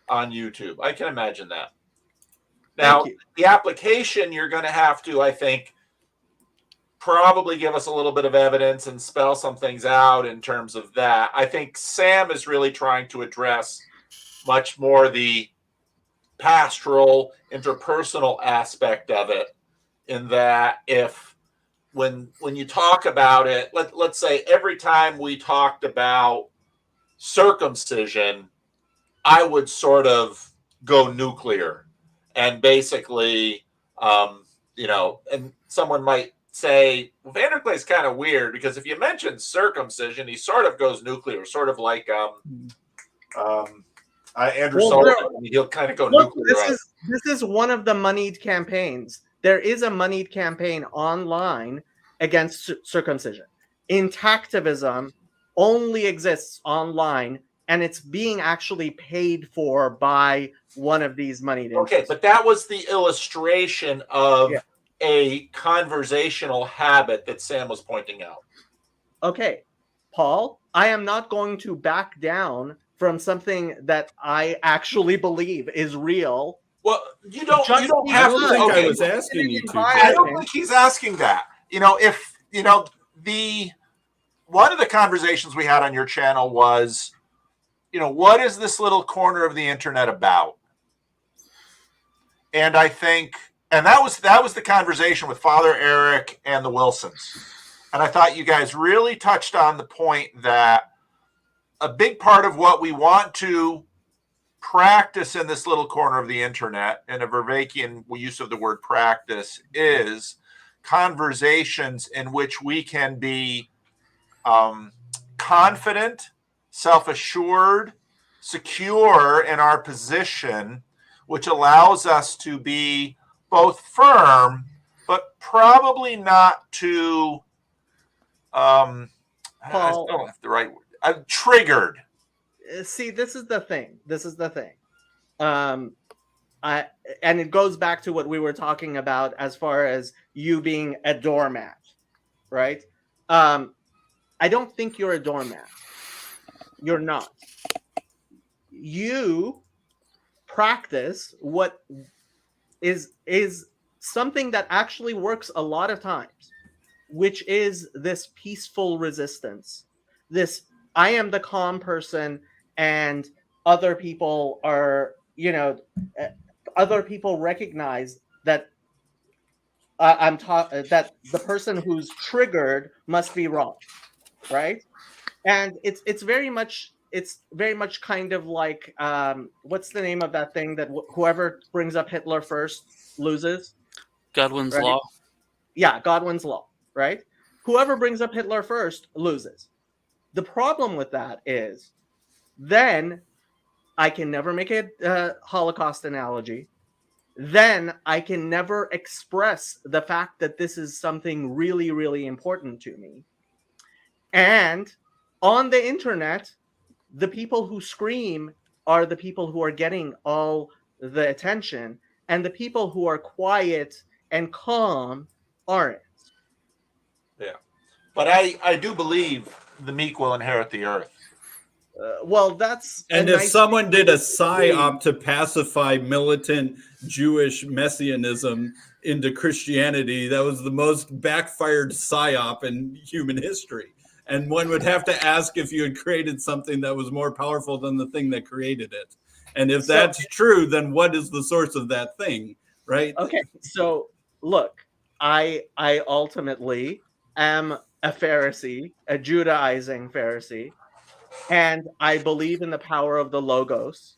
on YouTube. I can imagine that. Now, the application, you're going to have to, I think, probably give us a little bit of evidence and spell some things out in terms of that. I think Sam is really trying to address much more the pastoral, interpersonal aspect of it, in that when you talk about it, let's say every time we talked about circumcision, I would sort of go nuclear and basically, and someone might say, well, Vanderklay is kind of weird because if you mention circumcision, he sort of goes nuclear, sort of like Andrew Sullivan. He'll kind of go nuclear. This is one of the moneyed campaigns. There is a moneyed campaign online against circumcision. Intactivism only exists online, and it's being actually paid for by one of these moneyed. Okay, but that was the illustration of a conversational habit that Sam was pointing out. Okay, Paul, I am not going to back down from something that I actually believe is real. Well, you don't have to think I was asking you to. I don't think he's asking that. One of the conversations we had on your channel was, what is this little corner of the internet about? And I think, and that was the conversation with Father Eric and the Wilsons. And I thought you guys really touched on the point that a big part of what we want to practice in this little corner of the internet, and a Vervaekian use of the word practice, is conversations in which we can be confident, self-assured, secure in our position, which allows us to be both firm, but probably not too, I don't have the right word. I'm triggered. See, this is the thing. And it goes back to what we were talking about as far as you being a doormat, right? I don't think you're a doormat. You're not. You practice what is something that actually works a lot of times, which is this peaceful resistance. This, I am the calm person, and other people are, other people recognize that that the person who's triggered must be wrong, right? And it's very much kind of like what's the name of that thing that whoever brings up Hitler first loses? Godwin's right? law. Yeah, Godwin's law, right? Whoever brings up Hitler first loses. The problem with that is then I can never make a Holocaust analogy. Then I can never express the fact that this is something really, really important to me. And on the internet, the people who scream are the people who are getting all the attention, and the people who are quiet and calm aren't. But I do believe the meek will inherit the earth. Well, that's And a if nice someone did a thing. psyop to pacify militant Jewish messianism into Christianity, that was the most backfired psyop in human history. And one would have to ask if you had created something that was more powerful than the thing that created it. And if So- that's true, then what is the source of that thing, right? Okay, so look, I ultimately am a Pharisee, a Judaizing Pharisee, and I believe in the power of the Logos,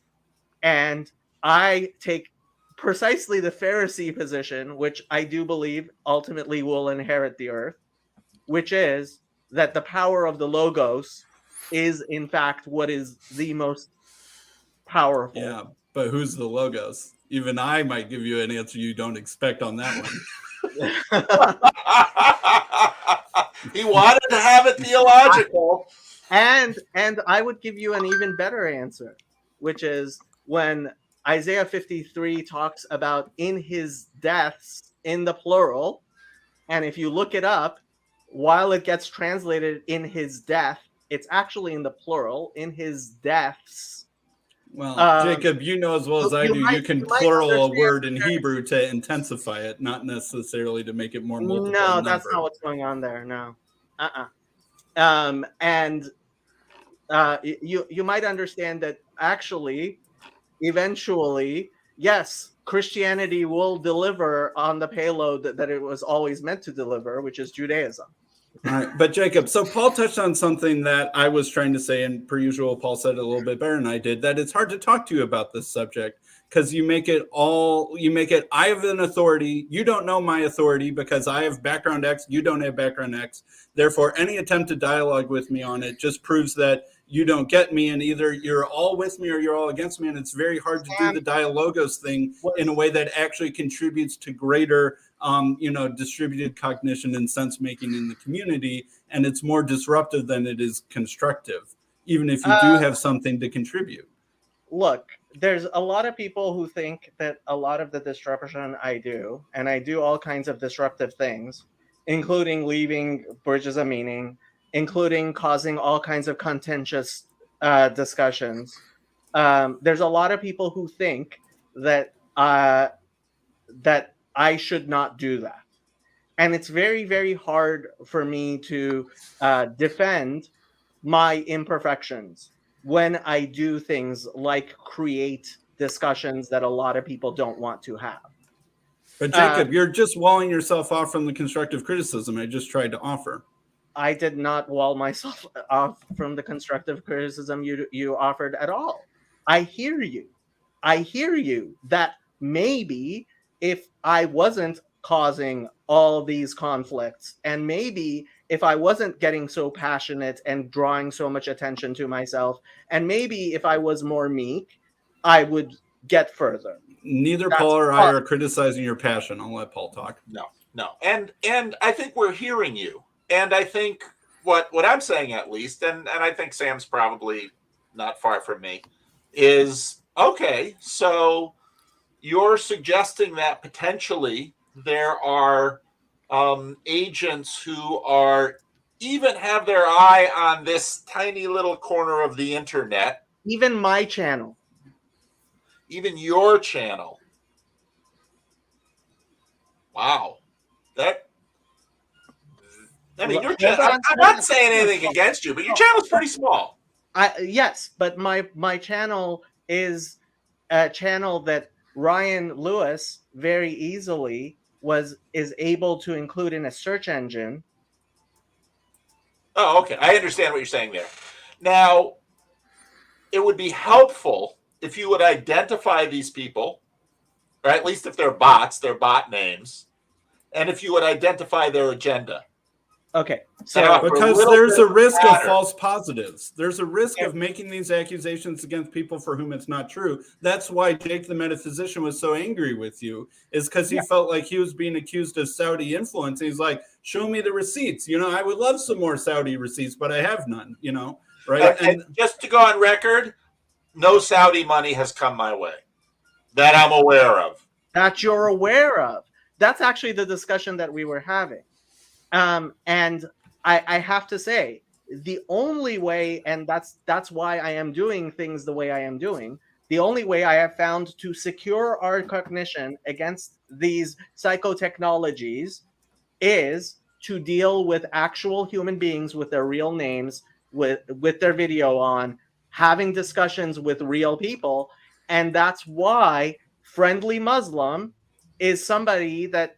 and I take precisely the Pharisee position, which I do believe ultimately will inherit the earth, which is that the power of the Logos is in fact what is the most powerful. Yeah, but who's the Logos? Even I might give you an answer you don't expect on that one. He wanted to have it theological. And I would give you an even better answer, which is when Isaiah 53 talks about in his deaths in the plural, and if you look it up, while it gets translated in his death, it's actually in the plural, in his deaths. Well, Jacob, you know as well as I do, you can you might plural a understand word in the difference. Hebrew to intensify it, not necessarily to make it more multiple. No, number. that's not what's going on there. No. And you might understand that actually, eventually, yes, Christianity will deliver on the payload that it was always meant to deliver, which is Judaism. All right, but Jacob, so Paul touched on something that I was trying to say, and per usual, Paul said it a little bit better than I did, that it's hard to talk to you about this subject because you make it, I have an authority, you don't know my authority because I have background X, you don't have background X. Therefore, any attempt to dialogue with me on it just proves that you don't get me, and either you're all with me or you're all against me, and it's very hard to do the dialogos thing in a way that actually contributes to greater distributed cognition and sense making in the community, and it's more disruptive than it is constructive, even if you do have something to contribute. Look, there's a lot of people who think that a lot of the disruption I do, and I do all kinds of disruptive things, including leaving bridges of meaning, including causing all kinds of contentious discussions. There's a lot of people who think that that I should not do that. And it's very, very hard for me to defend my imperfections when I do things like create discussions that a lot of people don't want to have. But Jacob, you're just walling yourself off from the constructive criticism I just tried to offer. I did not wall myself off from the constructive criticism you offered at all. I hear you. I hear you that maybe if I wasn't causing all these conflicts, and maybe if I wasn't getting so passionate and drawing so much attention to myself, and maybe if I was more meek, I would get further. Neither Paul or I are criticizing your passion. I'll let Paul talk. No. And I think we're hearing you. And I think what I'm saying, at least, and I think Sam's probably not far from me, is okay, so you're suggesting that potentially there are agents who are even have their eye on this tiny little corner of the internet. Even my channel. Even your channel. Wow. Your channel, I'm not saying anything against you, but your channel's pretty small. Yes, but my channel is a channel that Ryan Lewis very easily is able to include in a search engine. Oh, okay. I understand what you're saying there. Now, it would be helpful if you would identify these people, or at least if they're bots, they're bot names, and if you would identify their agenda. Okay, And so offer Because little there's a bit risk of matter. false positives. There's a risk of making these accusations against people for whom it's not true. That's why Jake the metaphysician was so angry with you, is because he felt like he was being accused of Saudi influence. He's like, show me the receipts. I would love some more Saudi receipts, but I have none, right? And just to go on record, no Saudi money has come my way that I'm aware of. that you're aware of. That's actually the discussion that we were having. And I have to say, the only way, and that's why I am doing things the way I am doing, the only way I have found to secure our cognition against these psychotechnologies is to deal with actual human beings with their real names, with their video on, having discussions with real people. And that's why Friendly Muslim is somebody that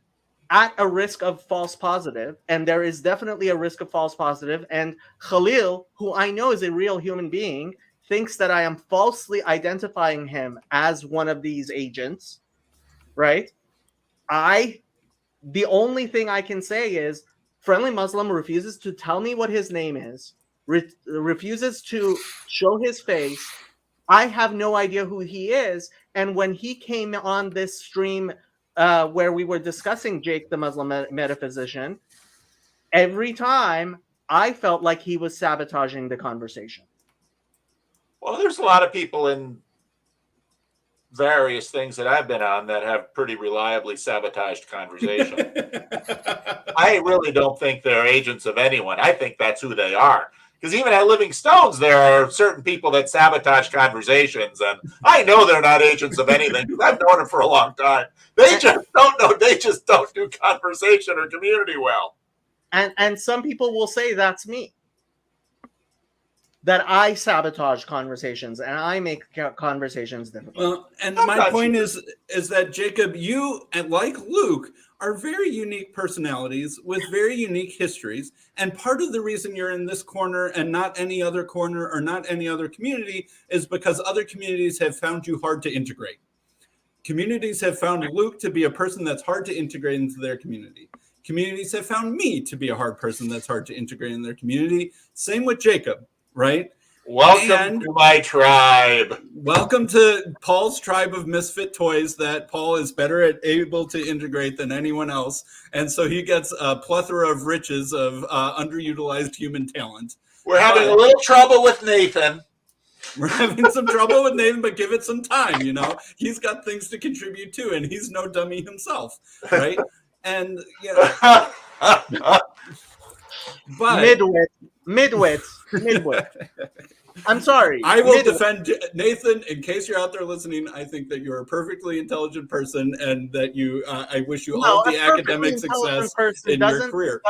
at a risk of false positive, and there is definitely a risk of false positive. And Khalil, who I know is a real human being, thinks that I am falsely identifying him as one of these agents, right? The only thing I can say is Friendly Muslim refuses to tell me what his name is, refuses to show his face. I have no idea who he is. And when he came on this stream where we were discussing Jake the Muslim metaphysician, every time I felt like he was sabotaging the conversation. Well, there's a lot of people in various things that I've been on that have pretty reliably sabotaged conversation. I really don't think they're agents of anyone. I think that's who they are. Because even at Living Stones, there are certain people that sabotage conversations, and I know they're not agents of anything because I've known them for a long time. They just don't know. They just don't do conversation or community well. And some people will say that's me. That I sabotage conversations and I make conversations difficult. Well, and my point is that Jacob, you, and like Luke, are very unique personalities with very unique histories. And part of the reason you're in this corner and not any other corner or not any other community is because other communities have found you hard to integrate. Communities have found Luke to be a person that's hard to integrate into their community. Communities have found me to be a hard person that's hard to integrate in their community. Same with Jacob, right? Welcome to my tribe. Welcome to Paul's tribe of misfit toys that Paul is better able to integrate than anyone else. And so he gets a plethora of riches of underutilized human talent. We're having a little trouble with Nathan. We're having some trouble with Nathan, but give it some time, He's got things to contribute to, and he's no dummy himself, right? And, but Midwit. I'm sorry. I will defend Nathan. In case you're out there listening, I think that you're a perfectly intelligent person, and that you. I wish you all the academic success in your career.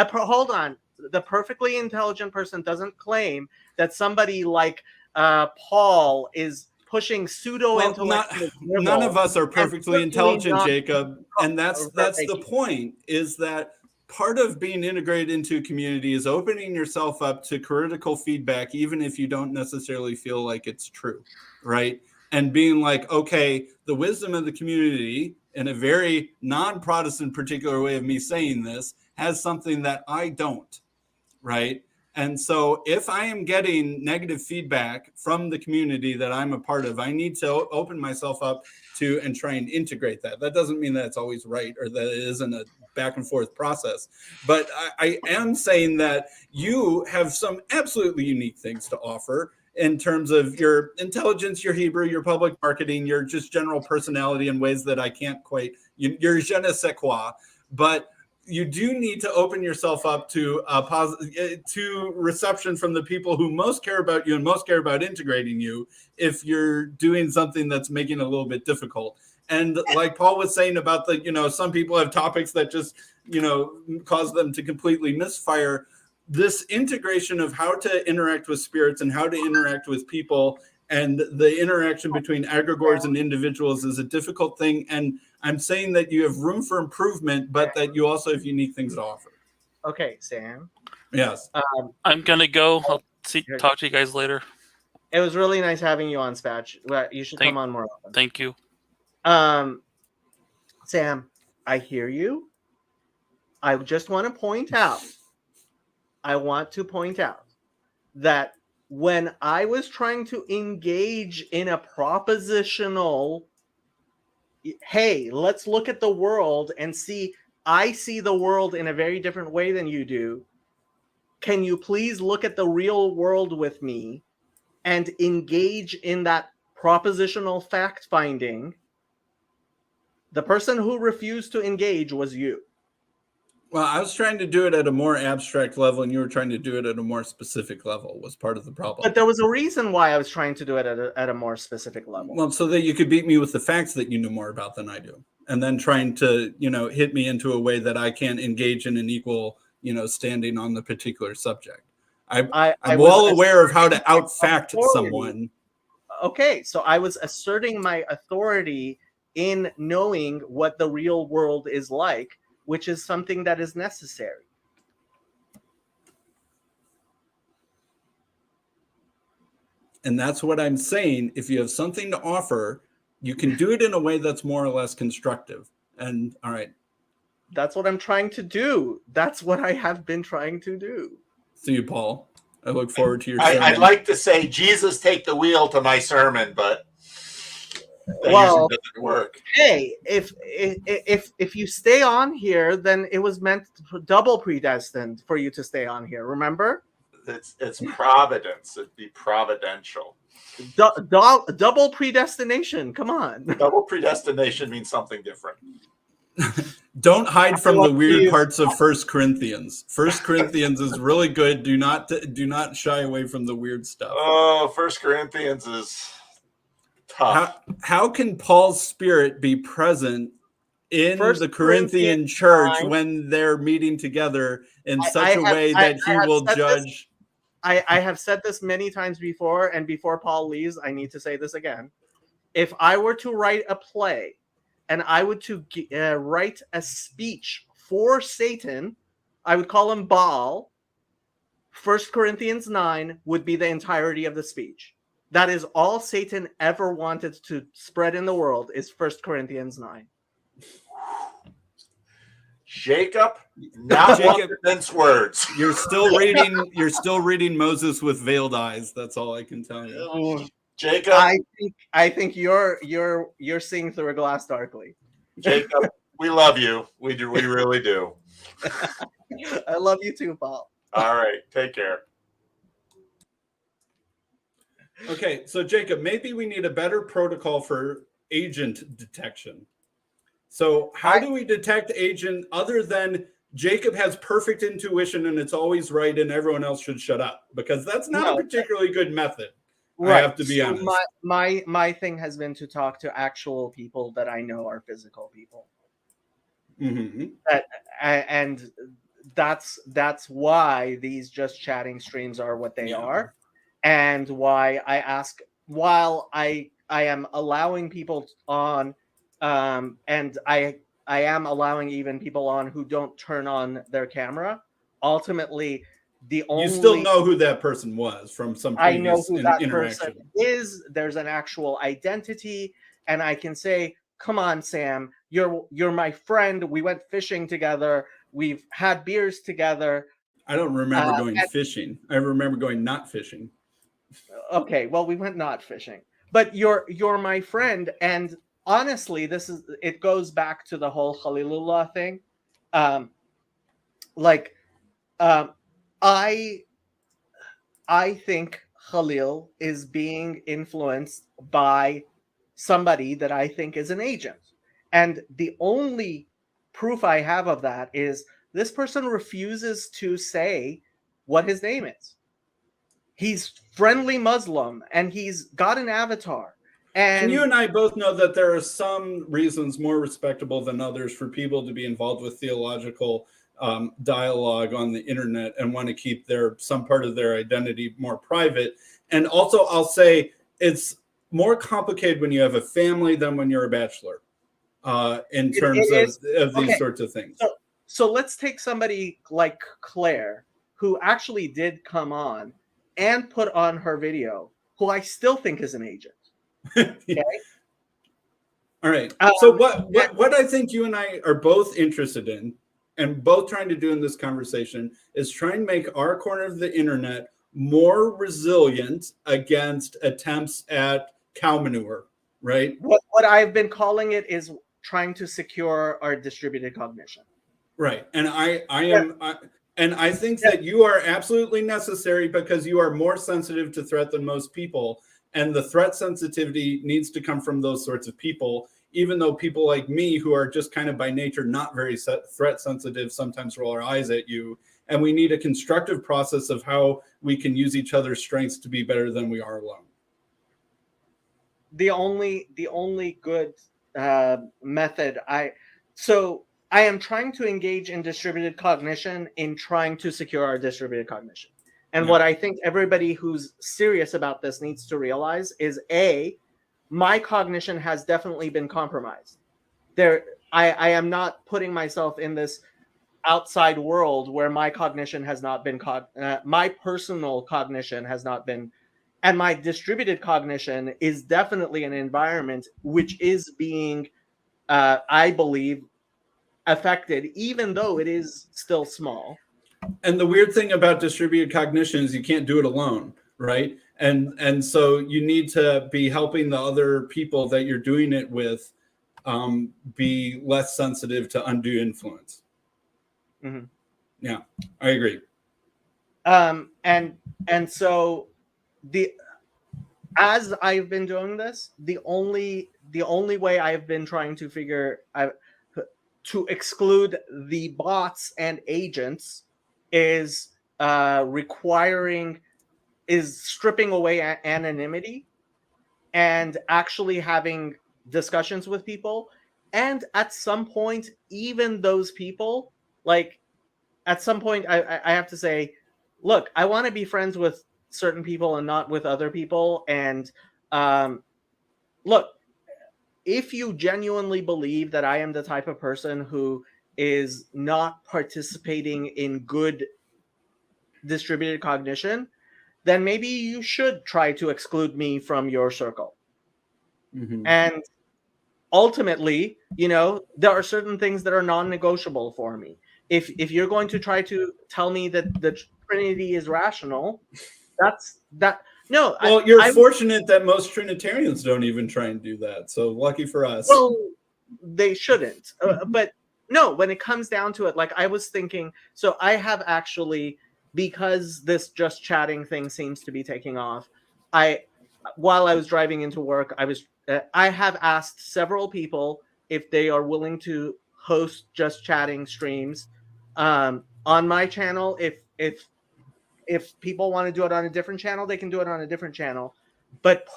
Hold on. The perfectly intelligent person doesn't claim that somebody like Paul is pushing pseudo-intellectual. None of us are perfectly intelligent, Jacob, and that's the point. Is that part of being integrated into a community is opening yourself up to critical feedback, even if you don't necessarily feel like it's true, right? And being like, okay, the wisdom of the community, in a very non-Protestant particular way of me saying this, has something that I don't, right? And so if I am getting negative feedback from the community that I'm a part of, I need to open myself up to and try and integrate that. That doesn't mean that it's always right or that it isn't a back and forth process. But I am saying that you have some absolutely unique things to offer in terms of your intelligence, your Hebrew, your public marketing, your just general personality in ways that I can't quite, your je ne sais quoi. But you do need to open yourself up to to reception from the people who most care about you and most care about integrating you if you're doing something that's making it a little bit difficult. And like Paul was saying about some people have topics that just, cause them to completely misfire. This integration of how to interact with spirits and how to interact with people and the interaction between egregores and individuals is a difficult thing. And I'm saying that you have room for improvement, but that you also have unique things to offer. Okay, Sam. Yes. I'm going to go. I'll talk to you guys later. It was really nice having you on, Spatch. You should come on more often. Thank you. Sam, I hear you. I just want to point out, that when I was trying to engage in a propositional, hey, let's look at the world and see, I see the world in a very different way than you do. Can you please look at the real world with me and engage in that propositional fact finding? The person who refused to engage was you. Well, I was trying to do it at a more abstract level, and you were trying to do it at a more specific level. Was part of the problem. But there was a reason why I was trying to do it at a more specific level. Well, so that you could beat me with the facts that you know more about than I do, and then trying to, hit me into a way that I can't engage in an equal, standing on the particular subject. I'm well aware of how to outfact someone. Okay, so I was asserting my authority in knowing what the real world is like, which is something that is necessary. And that's what I'm saying. If you have something to offer, you can do it in a way that's more or less constructive. And all right. That's what I'm trying to do. That's what I have been trying to do. See you, Paul. I look forward to your sermon. I'd like to say, Jesus, take the wheel to my sermon, but that Well, usually doesn't work. hey, if you stay on here, then it was meant double predestined for you to stay on here. Remember? It's providence. It'd be providential. Double predestination. Come on. Double predestination means something different. Don't hide from the weird parts of 1 Corinthians. 1 Corinthians is really good. Do not shy away from the weird stuff. Oh, 1 Corinthians is tough. How can Paul's spirit be present in the Corinthian church when they're meeting together in such a way that he will judge? I have said this many times before, and before Paul leaves, I need to say this again. If I were to write a play and I would to write a speech for Satan, I would call him Baal. 1 Corinthians 9 would be the entirety of the speech. That is all Satan ever wanted to spread in the world is 1 Corinthians 9. Jacob, not Jacob, mince words. You're still reading Moses with veiled eyes. That's all I can tell you. Jacob, I think you're seeing through a glass darkly. Jacob, we love you. We do. We really do. I love you too, Paul. All right. Take care. Okay, so Jacob, maybe we need a better protocol for agent detection. So how do we detect agent other than Jacob has perfect intuition and it's always right and everyone else should shut up? Because that's not a particularly good method. Right. I have to be honest. My thing has been to talk to actual people that I know are physical people. Mm-hmm. And that's why these just chatting streams are what they are, and why I ask, while I am allowing people on, and I am allowing even people on who don't turn on their camera. Ultimately, you still know who that person was from some previous I know who that interaction person is. There's an actual identity, and I can say, "Come on, Sam, you're my friend. We went fishing together. We've had beers together." I don't remember going fishing. I remember going not fishing. Okay, well, we went not fishing, but you're my friend, and honestly, it goes back to the whole Khalilullah thing. I think Khalil is being influenced by somebody that I think is an agent. And the only proof I have of that is this person refuses to say what his name is. He's friendly Muslim and he's got an avatar. And you and I both know that there are some reasons more respectable than others for people to be involved with theological dialogue on the internet and want to keep some part of their identity more private. And also, I'll say it's more complicated when you have a family than when you're a bachelor in terms of these sorts of things. So let's take somebody like Claire, who actually did come on and put on her video, who I still think is an agent. Okay. All right. So what I think you and I are both interested in, and both trying to do in this conversation is try and make our corner of the internet more resilient against attempts at cow manure, right? What I've been calling it is trying to secure our distributed cognition. Right. And I think that you are absolutely necessary because you are more sensitive to threat than most people. And the threat sensitivity needs to come from those sorts of people, even though people like me, who are just kind of by nature not very threat sensitive, sometimes roll our eyes at you. And we need a constructive process of how we can use each other's strengths to be better than we are alone. The only good method I am trying to engage in distributed cognition in trying to secure our distributed cognition. And what I think everybody who's serious about this needs to realize is my cognition has definitely been compromised. I am not putting myself in this outside world where my cognition has not been my personal cognition has not been, and my distributed cognition is definitely an environment which is being I believe affected, even though it is still small. And the weird thing about distributed cognition is you can't do it alone, right? And so you need to be helping the other people that you're doing it with be less sensitive to undue influence. Mm-hmm. Yeah, I agree. And so as I've been doing this, the only way I've been trying to to exclude the bots and agents is stripping away anonymity and actually having discussions with people. And at some point, even those people, like at some point, I have to say, look, I want to be friends with certain people and not with other people. And look, if you genuinely believe that I am the type of person who is not participating in good distributed cognition, then maybe you should try to exclude me from your circle. Mm-hmm. And ultimately, there are certain things that are non-negotiable for me. If you're going to try to tell me that the Trinity is rational, no. Well, you're fortunate that most Trinitarians don't even try and do that. So lucky for us. Well, they shouldn't. But no, when it comes down to it, like I was thinking, so I have actually, because this just chatting thing seems to be taking off, while I was driving into work, I have asked several people if they are willing to host just chatting streams on my channel. If people want to do it on a different channel, they can do it on a different channel. But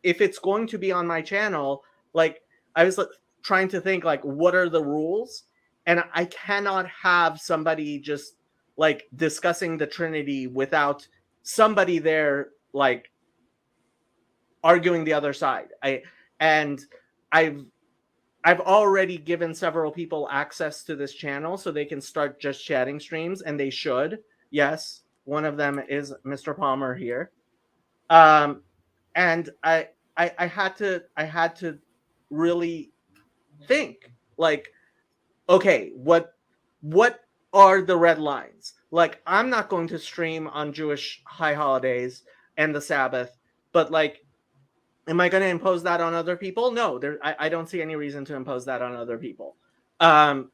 if it's going to be on my channel, like I was trying to think, like, what are the rules? And I cannot have somebody just like discussing the Trinity without somebody there, like arguing the other side. I've already given several people access to this channel so they can start just chatting streams, and they should. Yes. One of them is Mr. Palmer here. And I had to really think, like, okay, what are the red lines? Like, I'm not going to stream on Jewish high holidays and the Sabbath, but like, am I going to impose that on other people? No, I don't see any reason to impose that on other people. Am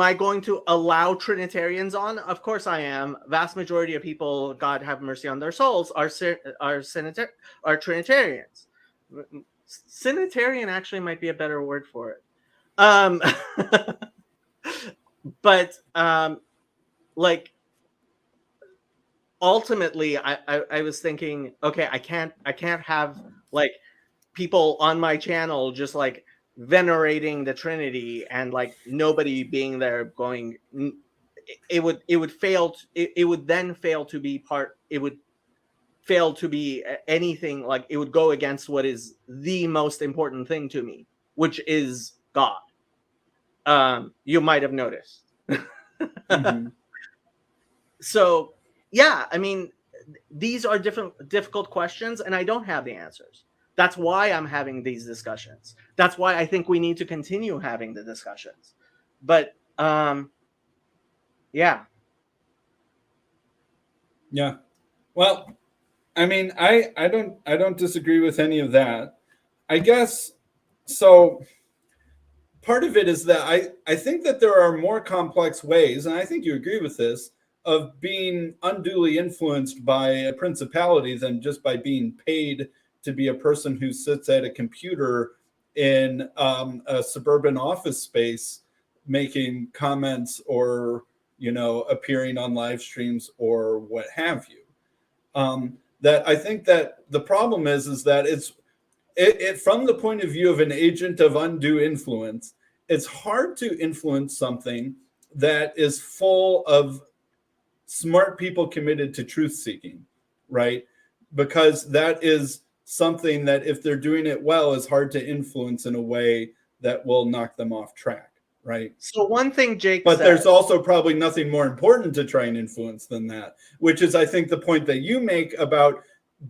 I going to allow Trinitarians on? Of course I am. Vast majority of people, God have mercy on their souls, are Trinitarians. Sinitarian actually might be a better word for it. But like, ultimately, I was thinking, okay, I can't have like people on my channel just like venerating the Trinity and like nobody being there going. It would fail to be anything. Like, it would go against what is the most important thing to me, which is God. You might have noticed. Mm-hmm. So yeah, I mean, these are difficult questions, and I don't have the answers. That's why I'm having these discussions. That's why I think we need to continue having the discussions. But yeah. Yeah. Well, I mean, I don't disagree with any of that. I guess so. Part of it is that I think that there are more complex ways, and I think you agree with this, of being unduly influenced by a principality than just by being paid to be a person who sits at a computer in a suburban office space making comments or, you know, appearing on live streams or what have you. That I think that the problem is that it from the point of view of an agent of undue influence, it's hard to influence something that is full of smart people committed to truth seeking, right? Because that is something that if they're doing it well is hard to influence in a way that will knock them off track, right? So one thing Jake But said, there's also probably nothing more important to try and influence than that, which is, I think, the point that you make about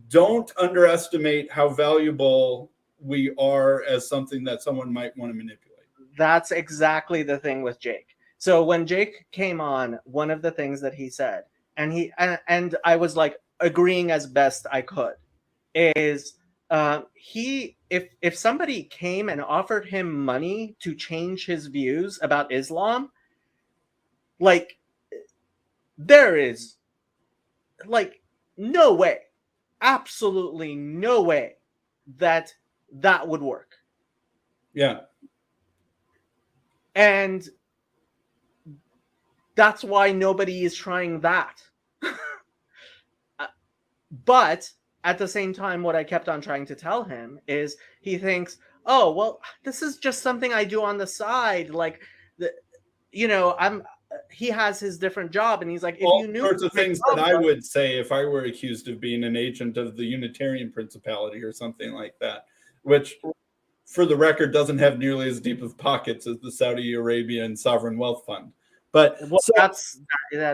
don't underestimate how valuable we are as something that someone might want to manipulate. that's exactly the thing with Jake. So when Jake came on, one of the things that he said, and I was like agreeing as best I could, is if somebody came and offered him money to change his views about Islam, like there is like no way, absolutely no way that would work. Yeah. And that's why nobody is trying that. But at the same time, what I kept on trying to tell him is he thinks, oh, well, this is just something I do on the side. Like, he has his different job. And he's like, if all you knew sorts of things that I would say if I were accused of being an agent of the Unitarian Principality or something like that, which, for the record, doesn't have nearly as deep of pockets as the Saudi Arabian Sovereign Wealth Fund. But well, so, that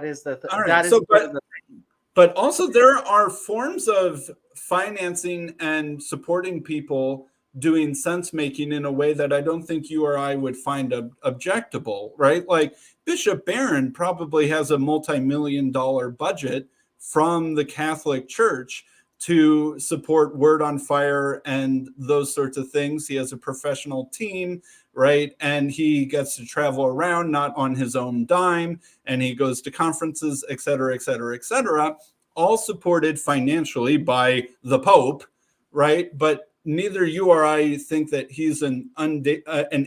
is the all right, that is so, the thing. But also there are forms of financing and supporting people doing sense making in a way that I don't think you or I would find objectable, right? Like Bishop Barron probably has a multi-million-dollar budget from the Catholic Church to support Word on Fire and those sorts of things. He has a professional team, right? And he gets to travel around, not on his own dime, and he goes to conferences, et cetera, et cetera, et cetera, all supported financially by the Pope, right? But neither you or I think that he's an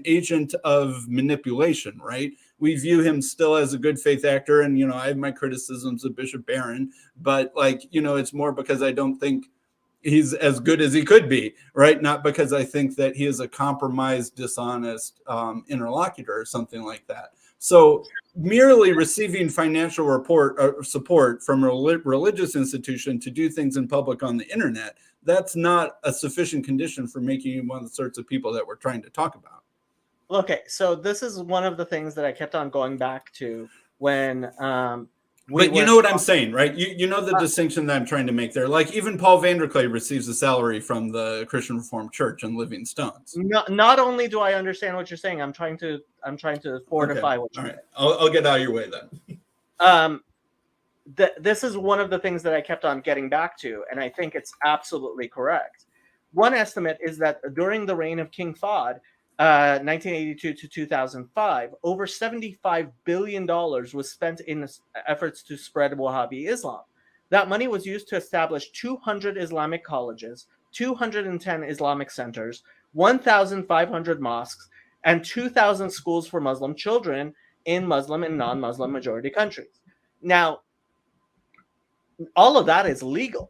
agent of manipulation, right? We view him still as a good faith actor. And, you know, I have my criticisms of Bishop Barron, but like, you know, it's more because I don't think he's as good as he could be, right? Not because I think that he is a compromised, dishonest interlocutor or something like that. So merely receiving financial support from a religious institution to do things in public on the internet, that's not a sufficient condition for making you one of the sorts of people that we're trying to talk about. Okay, so this is one of the things that I kept on going back to when but you know what I'm saying, right? You know the distinction that I'm trying to make there. Like even Paul Vanderklay receives a salary from the Christian Reformed Church and Living Stones. Not only do I understand what you're saying, I'm trying to fortify what you're saying. I'll get out of your way then. This is one of the things that I kept on getting back to, and I think it's absolutely correct. One estimate is that during the reign of King Fahd, 1982 to 2005, over $75 billion was spent in efforts to spread Wahhabi Islam. That money was used to establish 200 Islamic colleges, 210 Islamic centers, 1,500 mosques, and 2,000 schools for Muslim children in Muslim and non-Muslim majority countries. Now, all of that is legal.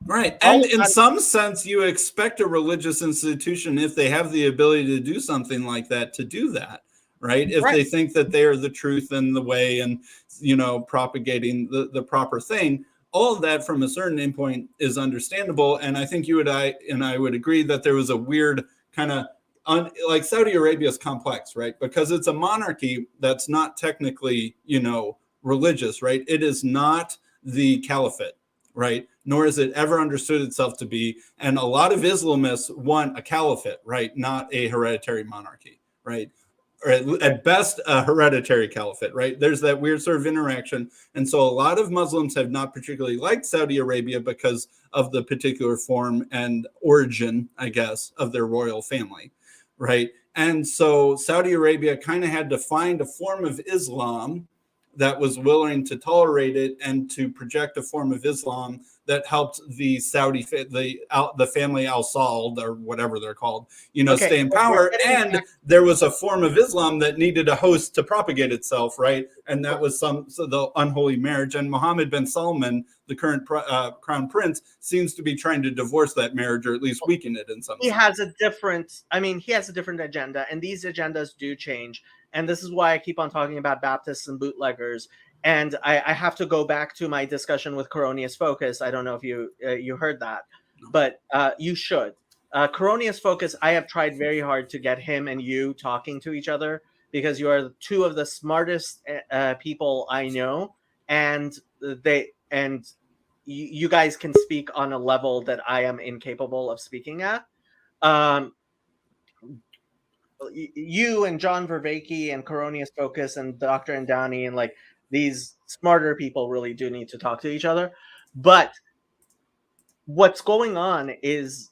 Right. And in some sense, you expect a religious institution, if they have the ability to do something like that, to do that, right? If they think that they are the truth and the way and, you know, propagating the proper thing, all of that from a certain point is understandable. And I think you and I would agree that there was a weird kind of, like Saudi Arabia is complex, right? Because it's a monarchy that's not technically, you know, religious, right? It is not the caliphate, right? Nor has it ever understood itself to be. And a lot of Islamists want a caliphate, right? Not a hereditary monarchy, right? Or at best, a hereditary caliphate, right? There's that weird sort of interaction. And so a lot of Muslims have not particularly liked Saudi Arabia because of the particular form and origin, I guess, of their royal family, right? And so Saudi Arabia kind of had to find a form of Islam that was willing to tolerate it and to project a form of Islam that helped the Saudi, the family Al Saud or whatever they're called, stay in power. And there was a form of Islam that needed a host to propagate itself, right? And that was the unholy marriage. And Mohammed bin Salman, the current crown prince, seems to be trying to divorce that marriage or at least weaken it in some sense. He has a different agenda, and these agendas do change. And this is why I keep on talking about Baptists and bootleggers. And I have to go back to my discussion with Coronius Focus. I don't know if you heard that, but you should. Coronius Focus, I have tried very hard to get him and you talking to each other because you are two of the smartest people I know, and you guys can speak on a level that I am incapable of speaking at. You and John Vervaeke and Coronius Focus and Dr. Andani and like these smarter people really do need to talk to each other. But what's going on is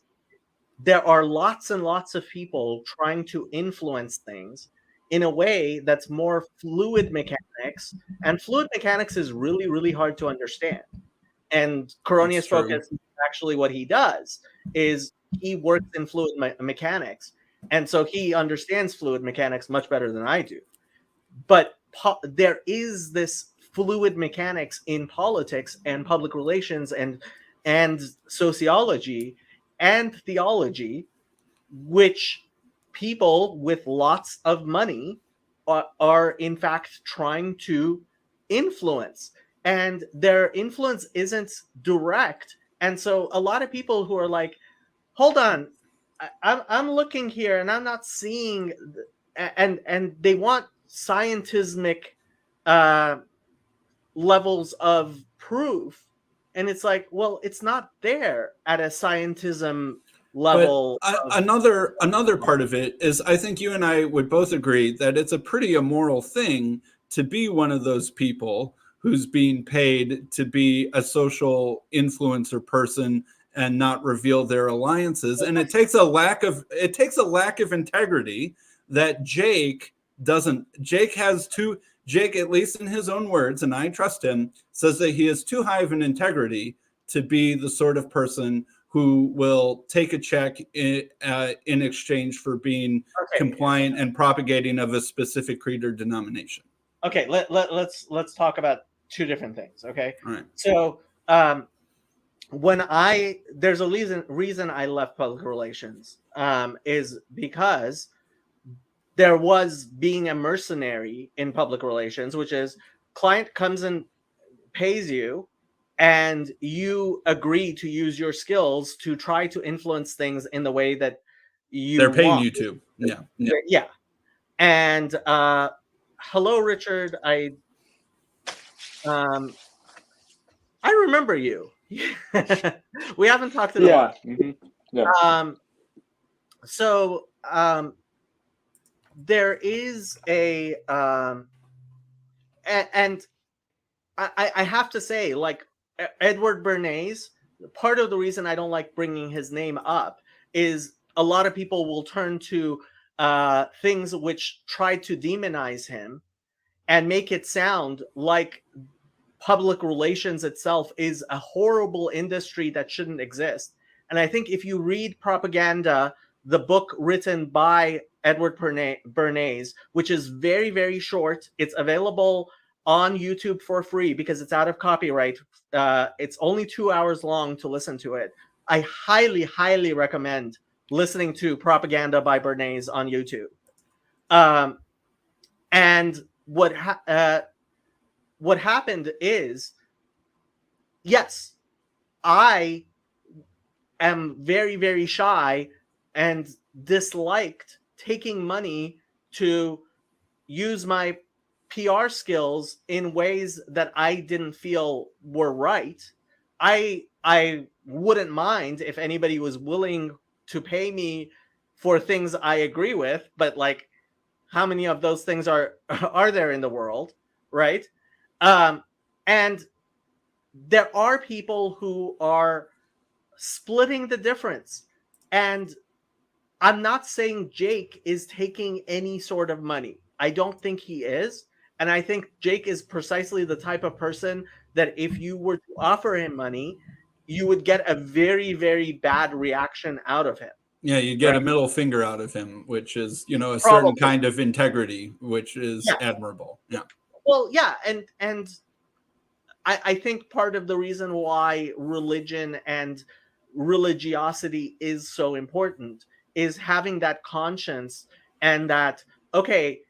there are lots and lots of people trying to influence things in a way that's more fluid mechanics. And fluid mechanics is really, really hard to understand. And Coronius Focus, actually what he does is he works in fluid mechanics. And so he understands fluid mechanics much better than I do. But there is this fluid mechanics in politics and public relations and sociology and theology, which people with lots of money are in fact trying to influence. And their influence isn't direct. And so a lot of people who are like, hold on, I'm looking here and I'm not seeing, and they want scientismic levels of proof, and it's like, well, it's not there at a scientism level. Another part of it is, I think you and I would both agree that it's a pretty immoral thing to be one of those people who's being paid to be a social influencer person and not reveal their alliances. And it takes a lack of integrity that Jake doesn't. Jake, at least in his own words, and I trust him, says that he has too high of an integrity to be the sort of person who will take a check in exchange for being compliant and propagating of a specific creed or denomination. Okay, let's talk about two different things. Okay, all right. So there's a reason I left public relations is because there was being a mercenary in public relations, which is client comes and pays you and you agree to use your skills to try to influence things in the way that they're paying you to. Yeah. And hello, Richard. I remember you. We haven't talked in a while. Mm-hmm. Yeah. So there is a and I have to say, like, Edward Bernays, part of the reason I don't like bringing his name up is a lot of people will turn to things which try to demonize him and make it sound like public relations itself is a horrible industry that shouldn't exist. And I think if you read Propaganda, the book written by Edward Bernays, which is very, very short, it's available on YouTube for free because it's out of copyright. It's only 2 hours long to listen to it. I highly, highly recommend listening to Propaganda by Bernays on YouTube. And what happened is, yes, I am very, very shy and disliked taking money to use my PR skills in ways that I didn't feel were right. I wouldn't mind if anybody was willing to pay me for things I agree with, but like, how many of those things are there in the world, right? And there are people who are splitting the difference, and I'm not saying Jake is taking any sort of money. I don't think he is. And I think Jake is precisely the type of person that if you were to offer him money, you would get a very, very bad reaction out of him. Yeah, you get a Right. middle finger out of him, which is, a certain Probably. kind of integrity, which is Yeah. admirable. Yeah. Well, yeah, and I think part of the reason why religion and religiosity is so important is having that conscience, and that, okay,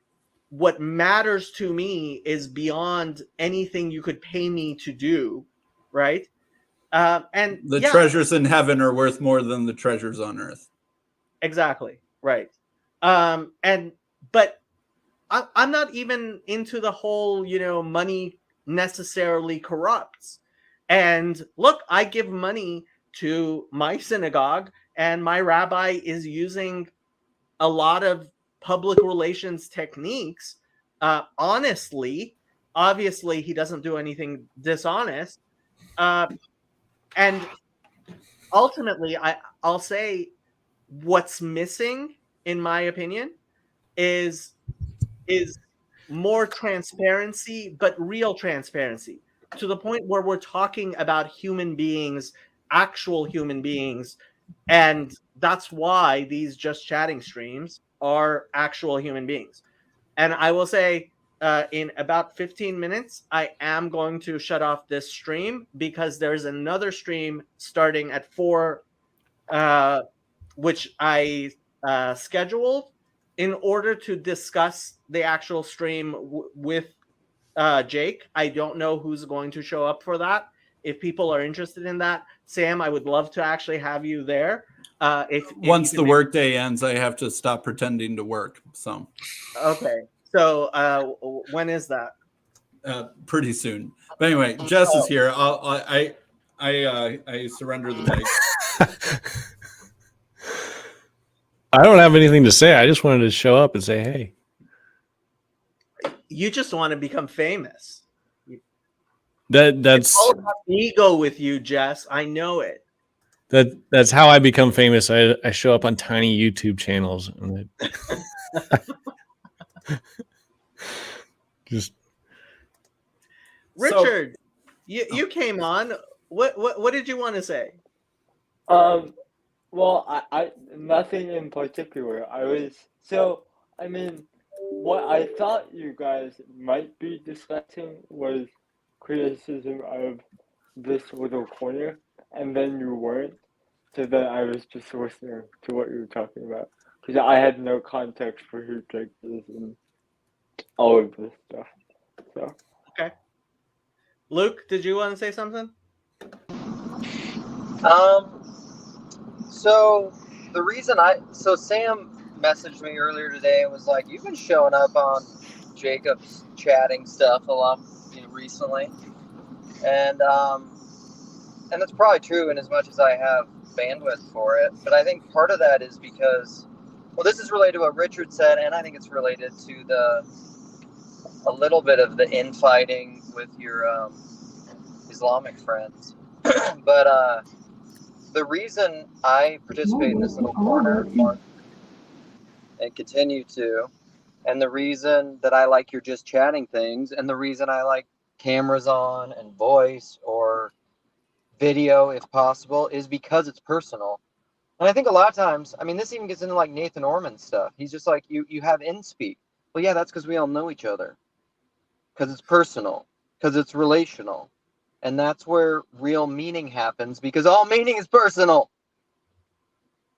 what matters to me is beyond anything you could pay me to do, right? And The yeah, treasures in heaven are worth more than the treasures on earth. exactly, right. But I'm not even into the whole, money necessarily corrupts. And look, I give money to my synagogue, and my rabbi is using a lot of public relations techniques. Honestly, obviously, he doesn't do anything dishonest. And ultimately, I'll say what's missing, in my opinion, is more transparency, but real transparency, to the point where we're talking about human beings, actual human beings. And that's why these Just Chatting streams are actual human beings. And I will say, in about 15 minutes, I am going to shut off this stream because there's another stream starting at 4, which I scheduled in order to discuss the actual stream with Jake. I don't know who's going to show up for that. If people are interested in that, Sam, I would love to actually have you there. If Once you the can workday ends, I have to stop pretending to work. So, okay. So when is that? pretty soon. But anyway, Jess is here. I surrender the mic. I don't have anything to say. I just wanted to show up and say, hey. You just want to become famous. That's all about ego with you, Jess. I know it. that's how I become famous. I show up on tiny YouTube channels and just Richard, you came on. What did you want to say? Well, I nothing in particular. I mean, what I thought you guys might be discussing was criticism of this little corner, and then you weren't. So then I was just listening to what you were talking about, because I had no context for who Jake is and all of this stuff. So okay, Luke, did you want to say something? So the reason Sam messaged me earlier today and was like, "You've been showing up on Jacob's chatting stuff a lot, recently," and that's probably true in as much as I have bandwidth for it. But I think part of that is because, well, this is related to what Richard said, and I think it's related to a little bit of the infighting with your Islamic friends, but the reason I participate in this little corner and continue to, and the reason that I like your Just Chatting things, and the reason I like cameras on and voice or video if possible, is because it's personal. And I think a lot of times, I mean, this even gets into like Nathan Orman stuff. He's just like, you have in-speak. Well, yeah, that's because we all know each other. Because it's personal. Because it's relational. And that's where real meaning happens, because all meaning is personal.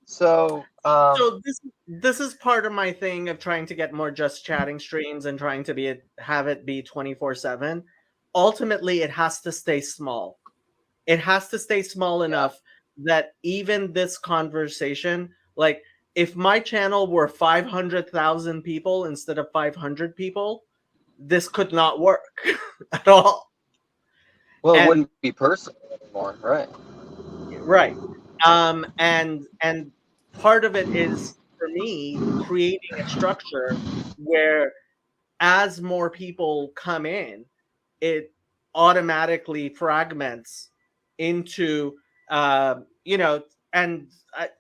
So this is part of my thing of trying to get more Just Chatting streams and trying to have it be 24/7. Ultimately, it has to stay small. It has to stay small enough that even this conversation, like if my channel were 500,000 people instead of 500 people, this could not work at all. Well, it wouldn't be personal. anymore. Right. Right. And part of it is for me creating a structure where as more people come in, it automatically fragments into and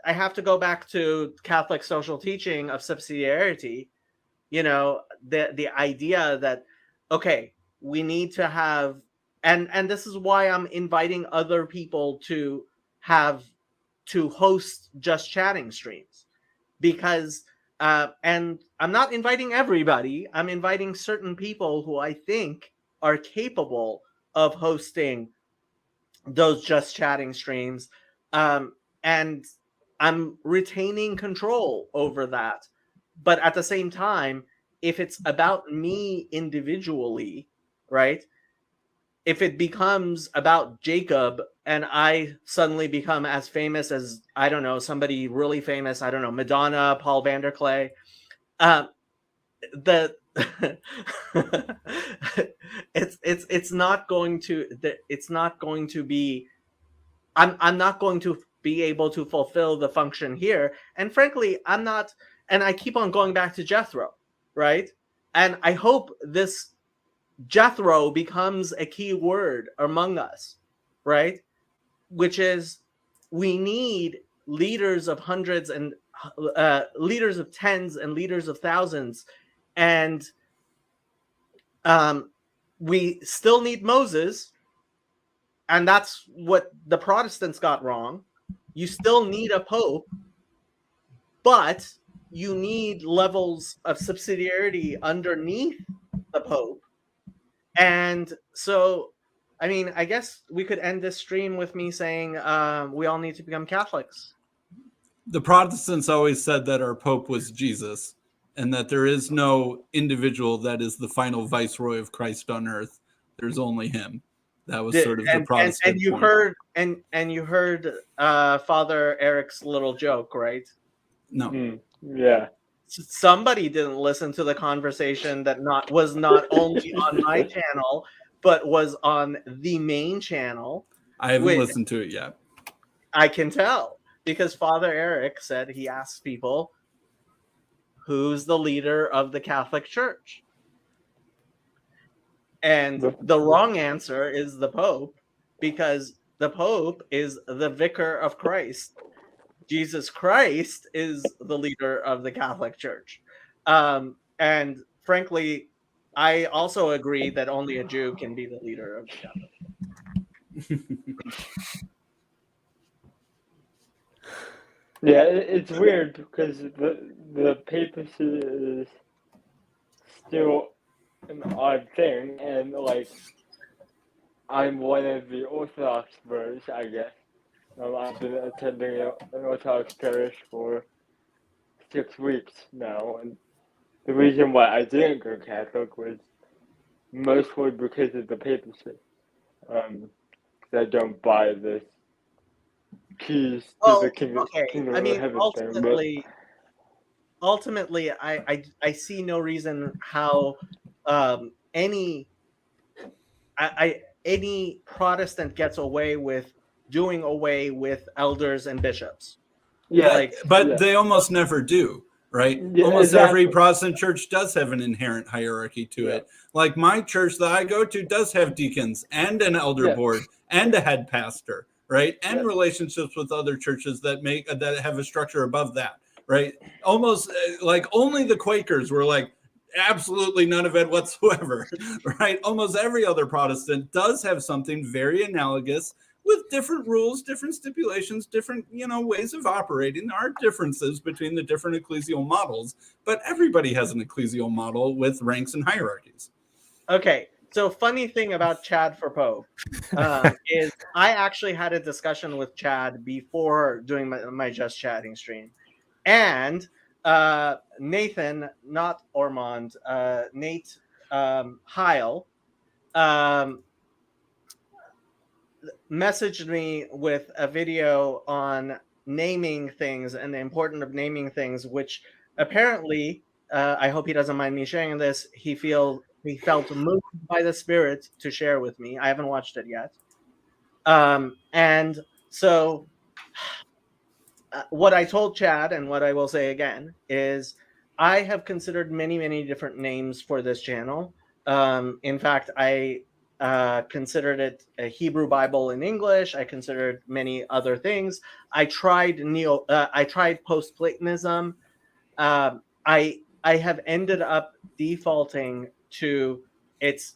I have to go back to Catholic social teaching of subsidiarity, the idea that okay, we need to have, and this is why I'm inviting other people to host Just Chatting streams, because and I'm not inviting everybody, I'm inviting certain people who I think are capable of hosting those Just Chatting streams, and I'm retaining control over that. But at the same time, if it's about me individually, right? If it becomes about Jacob and I suddenly become as famous as, I don't know, somebody really famous, I don't know, Madonna, Paul Vanderklay, the it's not going to be, I'm not going to be able to fulfill the function here. And frankly, I'm not, and I keep on going back to Jethro, right? And I hope this Jethro becomes a key word among us, right? Which is, we need leaders of hundreds and leaders of tens and leaders of thousands. And we still need Moses. And that's what the Protestants got wrong. You still need a pope, but you need levels of subsidiarity underneath the pope. And so, I mean, I guess we could end this stream with me saying we all need to become Catholics. The Protestants always said that our Pope was Jesus, and that there is no individual that is the final viceroy of Christ on earth. There's only him. That was sort of the Protestant and you point. heard and you heard Father Eric's little joke, right? No. Yeah. Somebody didn't listen to the conversation that was not only on my channel, but was on the main channel. I haven't listened to it yet. I can tell, because Father Eric said he asked people, who's the leader of the Catholic Church? And the wrong answer is the Pope, because the Pope is the vicar of Christ. Jesus Christ is the leader of the Catholic Church. And frankly, I also agree that only a Jew can be the leader of the Catholic Church. Yeah, it's weird because the papacy is still an odd thing, and like I'm one of the Orthodox brothers, I guess. I've been attending an Orthodox parish for 6 weeks now, and the reason why I didn't go Catholic was mostly because of the papacy. I don't buy this keys to the kingdom I mean, of heaven ultimately, I see no reason how any Protestant gets away with doing away with elders and bishops. Yeah, but they almost never do, right? Yeah, Almost exactly. every Protestant church does have an inherent hierarchy to it. Like my church that I go to does have deacons and an elder board and a head pastor, right? And relationships with other churches that have a structure above that, right? Almost like only the Quakers were like, absolutely none of it whatsoever, right? Almost every other Protestant does have something very analogous, with different rules, different stipulations, different, ways of operating. There are differences between the different ecclesial models, but everybody has an ecclesial model with ranks and hierarchies. Okay, so funny thing about Chad for Pope is I actually had a discussion with Chad before doing my Just Chatting stream. And Nathan, not Ormond, Nate Heil, messaged me with a video on naming things and the importance of naming things, which apparently, I hope he doesn't mind me sharing this, he felt moved by the Spirit to share with me. I haven't watched it yet. And so what I told Chad and what I will say again is I have considered many, many different names for this channel. In fact, I considered it a Hebrew Bible in English. I considered many other things. I tried post-Platonism. I have ended up defaulting to it's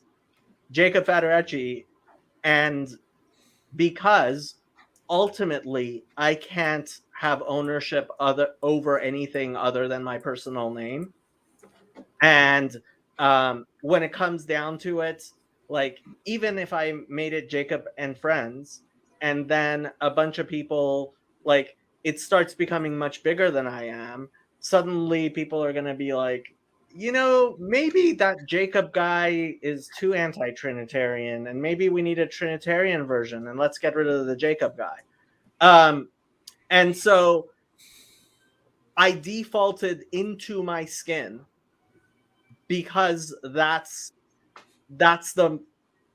Jacob Federecci, and because ultimately I can't have ownership over anything other than my personal name. And when it comes down to it, like even if I made it Jacob and Friends, and then a bunch of people, like it starts becoming much bigger than I am, suddenly people are going to be like, you know, maybe that Jacob guy is too anti-Trinitarian, and maybe we need a Trinitarian version, and let's get rid of the Jacob guy. And so I defaulted into my skin because that's the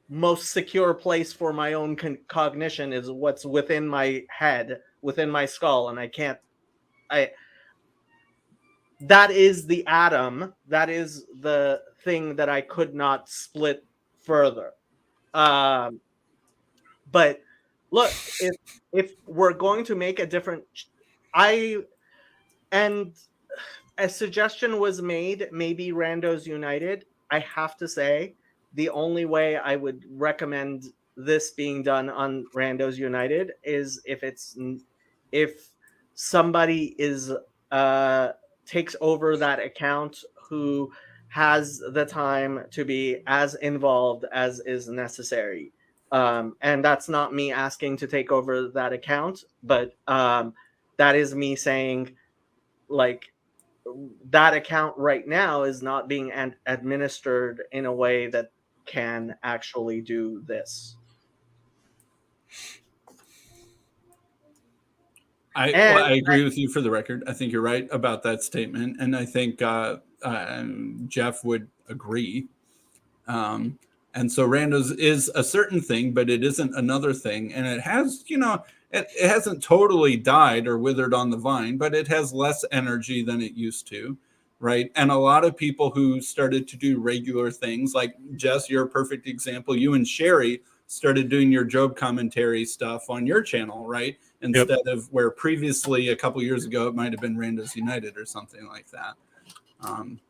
most secure place for my own cognition is what's within my head, within my skull, and that is the atom, that is the thing that I could not split further. But look, if we're going to make a different, and a suggestion was made, maybe Randos United. I have to say, the only way I would recommend this being done on Randos United is if somebody takes over that account who has the time to be as involved as is necessary. And that's not me asking to take over that account, but that is me saying, like, that account right now is not being administered in a way that can actually do this. I agree with you for the record. I think you're right about that statement. And I think Jeff would agree. And so Randos is a certain thing, but it isn't another thing. And it has, it hasn't totally died or withered on the vine, but it has less energy than it used to, right? And a lot of people who started to do regular things, like Jess, you're a perfect example. You and Sherry started doing your Job commentary stuff on your channel, right? Instead of where previously a couple years ago it might have been Randos United or something like that.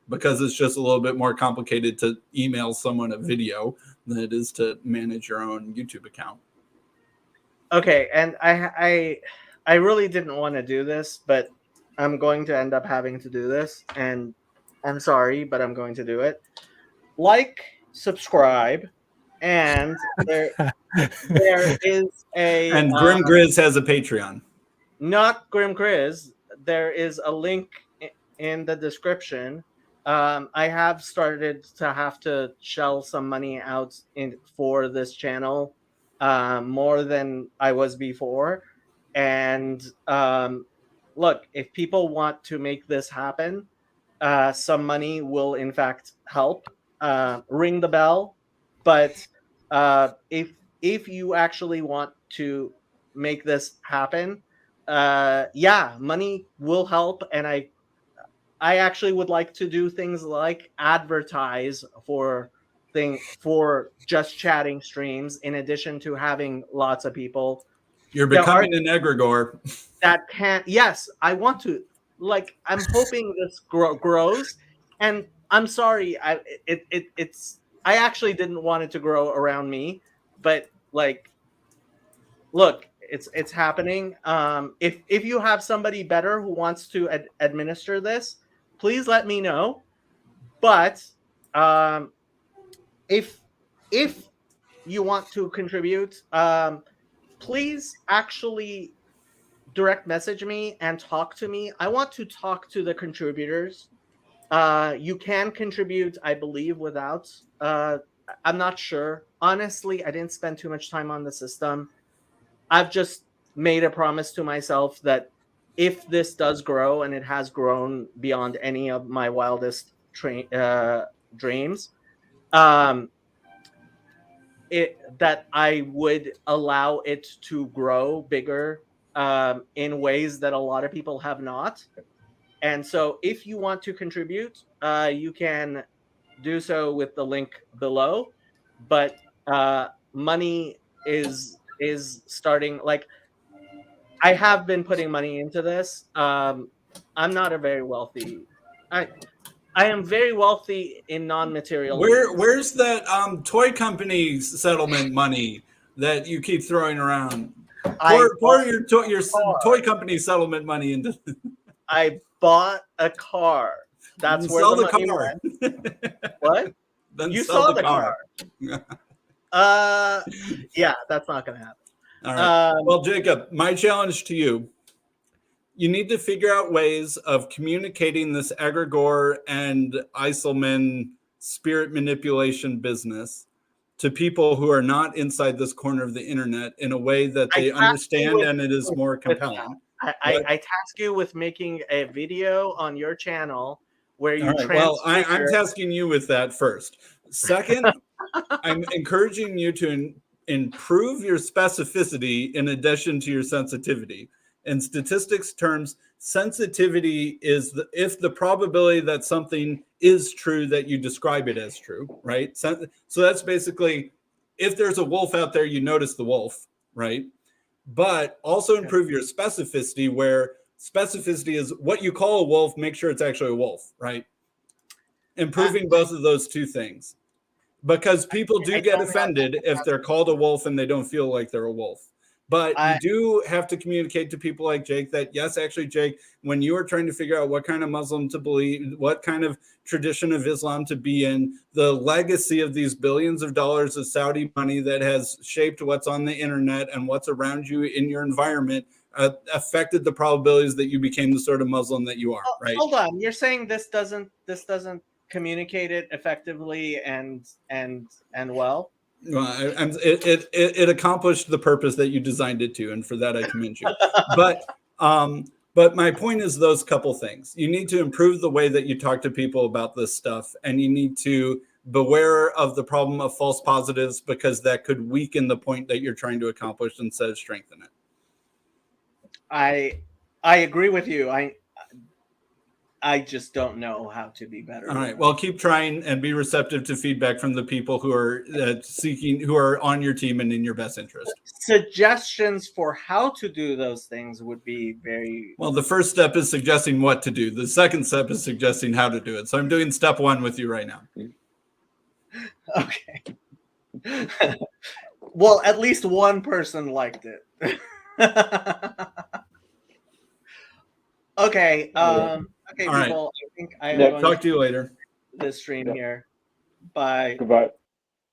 Because it's just a little bit more complicated to email someone a video than it is to manage your own YouTube account. Okay, and I really didn't want to do this, but I'm going to end up having to do this, and I'm sorry, but I'm going to do it. Like, subscribe, and there is a... And Grim Grizz has a Patreon. Not Grim Grizz. There is a link in the description. I have started to have to shell some money out for this channel, more than I was before. And look, if people want to make this happen, some money will in fact help. Ring the bell. But if you actually want to make this happen, yeah, money will help. And I actually would like to do things like advertise for just chatting streams, in addition to having lots of people. You're becoming an egregore. That can't. Yes, I want to. Like, I'm hoping this grows. And I'm sorry, I actually didn't want it to grow around me, but like, look, it's happening. If you have somebody better who wants to administer this, please let me know. But if you want to contribute, please actually direct message me and talk to me. I want to talk to the contributors. You can contribute, I believe, without. I'm not sure. Honestly, I didn't spend too much time on the system. I've just made a promise to myself that if this does grow, and it has grown beyond any of my wildest dreams, that I would allow it to grow bigger in ways that a lot of people have not. And so if you want to contribute, you can do so with the link below. But money is starting, like, I have been putting money into this. I'm not a very wealthy. I am very wealthy in non-material. Where's that toy company settlement money that you keep throwing around? Pour your toy company settlement money into. I bought a car. That's where sell the the money car. went. What? Then You sell saw the car. Yeah, that's not gonna happen. All right. Well, Jacob, my challenge to you: you need to figure out ways of communicating this egregore and Eiselman spirit manipulation business to people who are not inside this corner of the internet in a way that they understand and it is more compelling. I task you with making a video on your channel where you Well, I'm tasking you with that first. Second, I'm encouraging you to improve your specificity in addition to your sensitivity. In statistics terms, sensitivity is if the probability that something is true that you describe it as true, right? So that's basically, if there's a wolf out there, you notice the wolf, right? But also improve your specificity, where specificity is what you call a wolf, make sure it's actually a wolf, right? Improving both of those two things. Because people do get offended if they're called a wolf and they don't feel like they're a wolf. But you do have to communicate to people like Jake that, yes, actually, Jake, when you are trying to figure out what kind of Muslim to believe, what kind of tradition of Islam to be in, the legacy of these billions of dollars of Saudi money that has shaped what's on the internet and what's around you in your environment affected the probabilities that you became the sort of Muslim that you are, right? Hold on. You're saying this doesn't communicate it effectively and well? Well, it accomplished the purpose that you designed it to, and for that I commend you. But my point is those couple things. You need to improve the way that you talk to people about this stuff, and you need to beware of the problem of false positives, because that could weaken the point that you're trying to accomplish instead of strengthen it. I agree with you. I just don't know how to be better. All right. Well, keep trying and be receptive to feedback from the people who are who are on your team and in your best interest. Suggestions for how to do those things would be very... Well, the first step is suggesting what to do. The second step is suggesting how to do it. So I'm doing step one with you right now. Okay. Well, at least one person liked it. Okay. Okay, all people. Right. I think I'm going talk to you later. This stream here. Bye. Goodbye.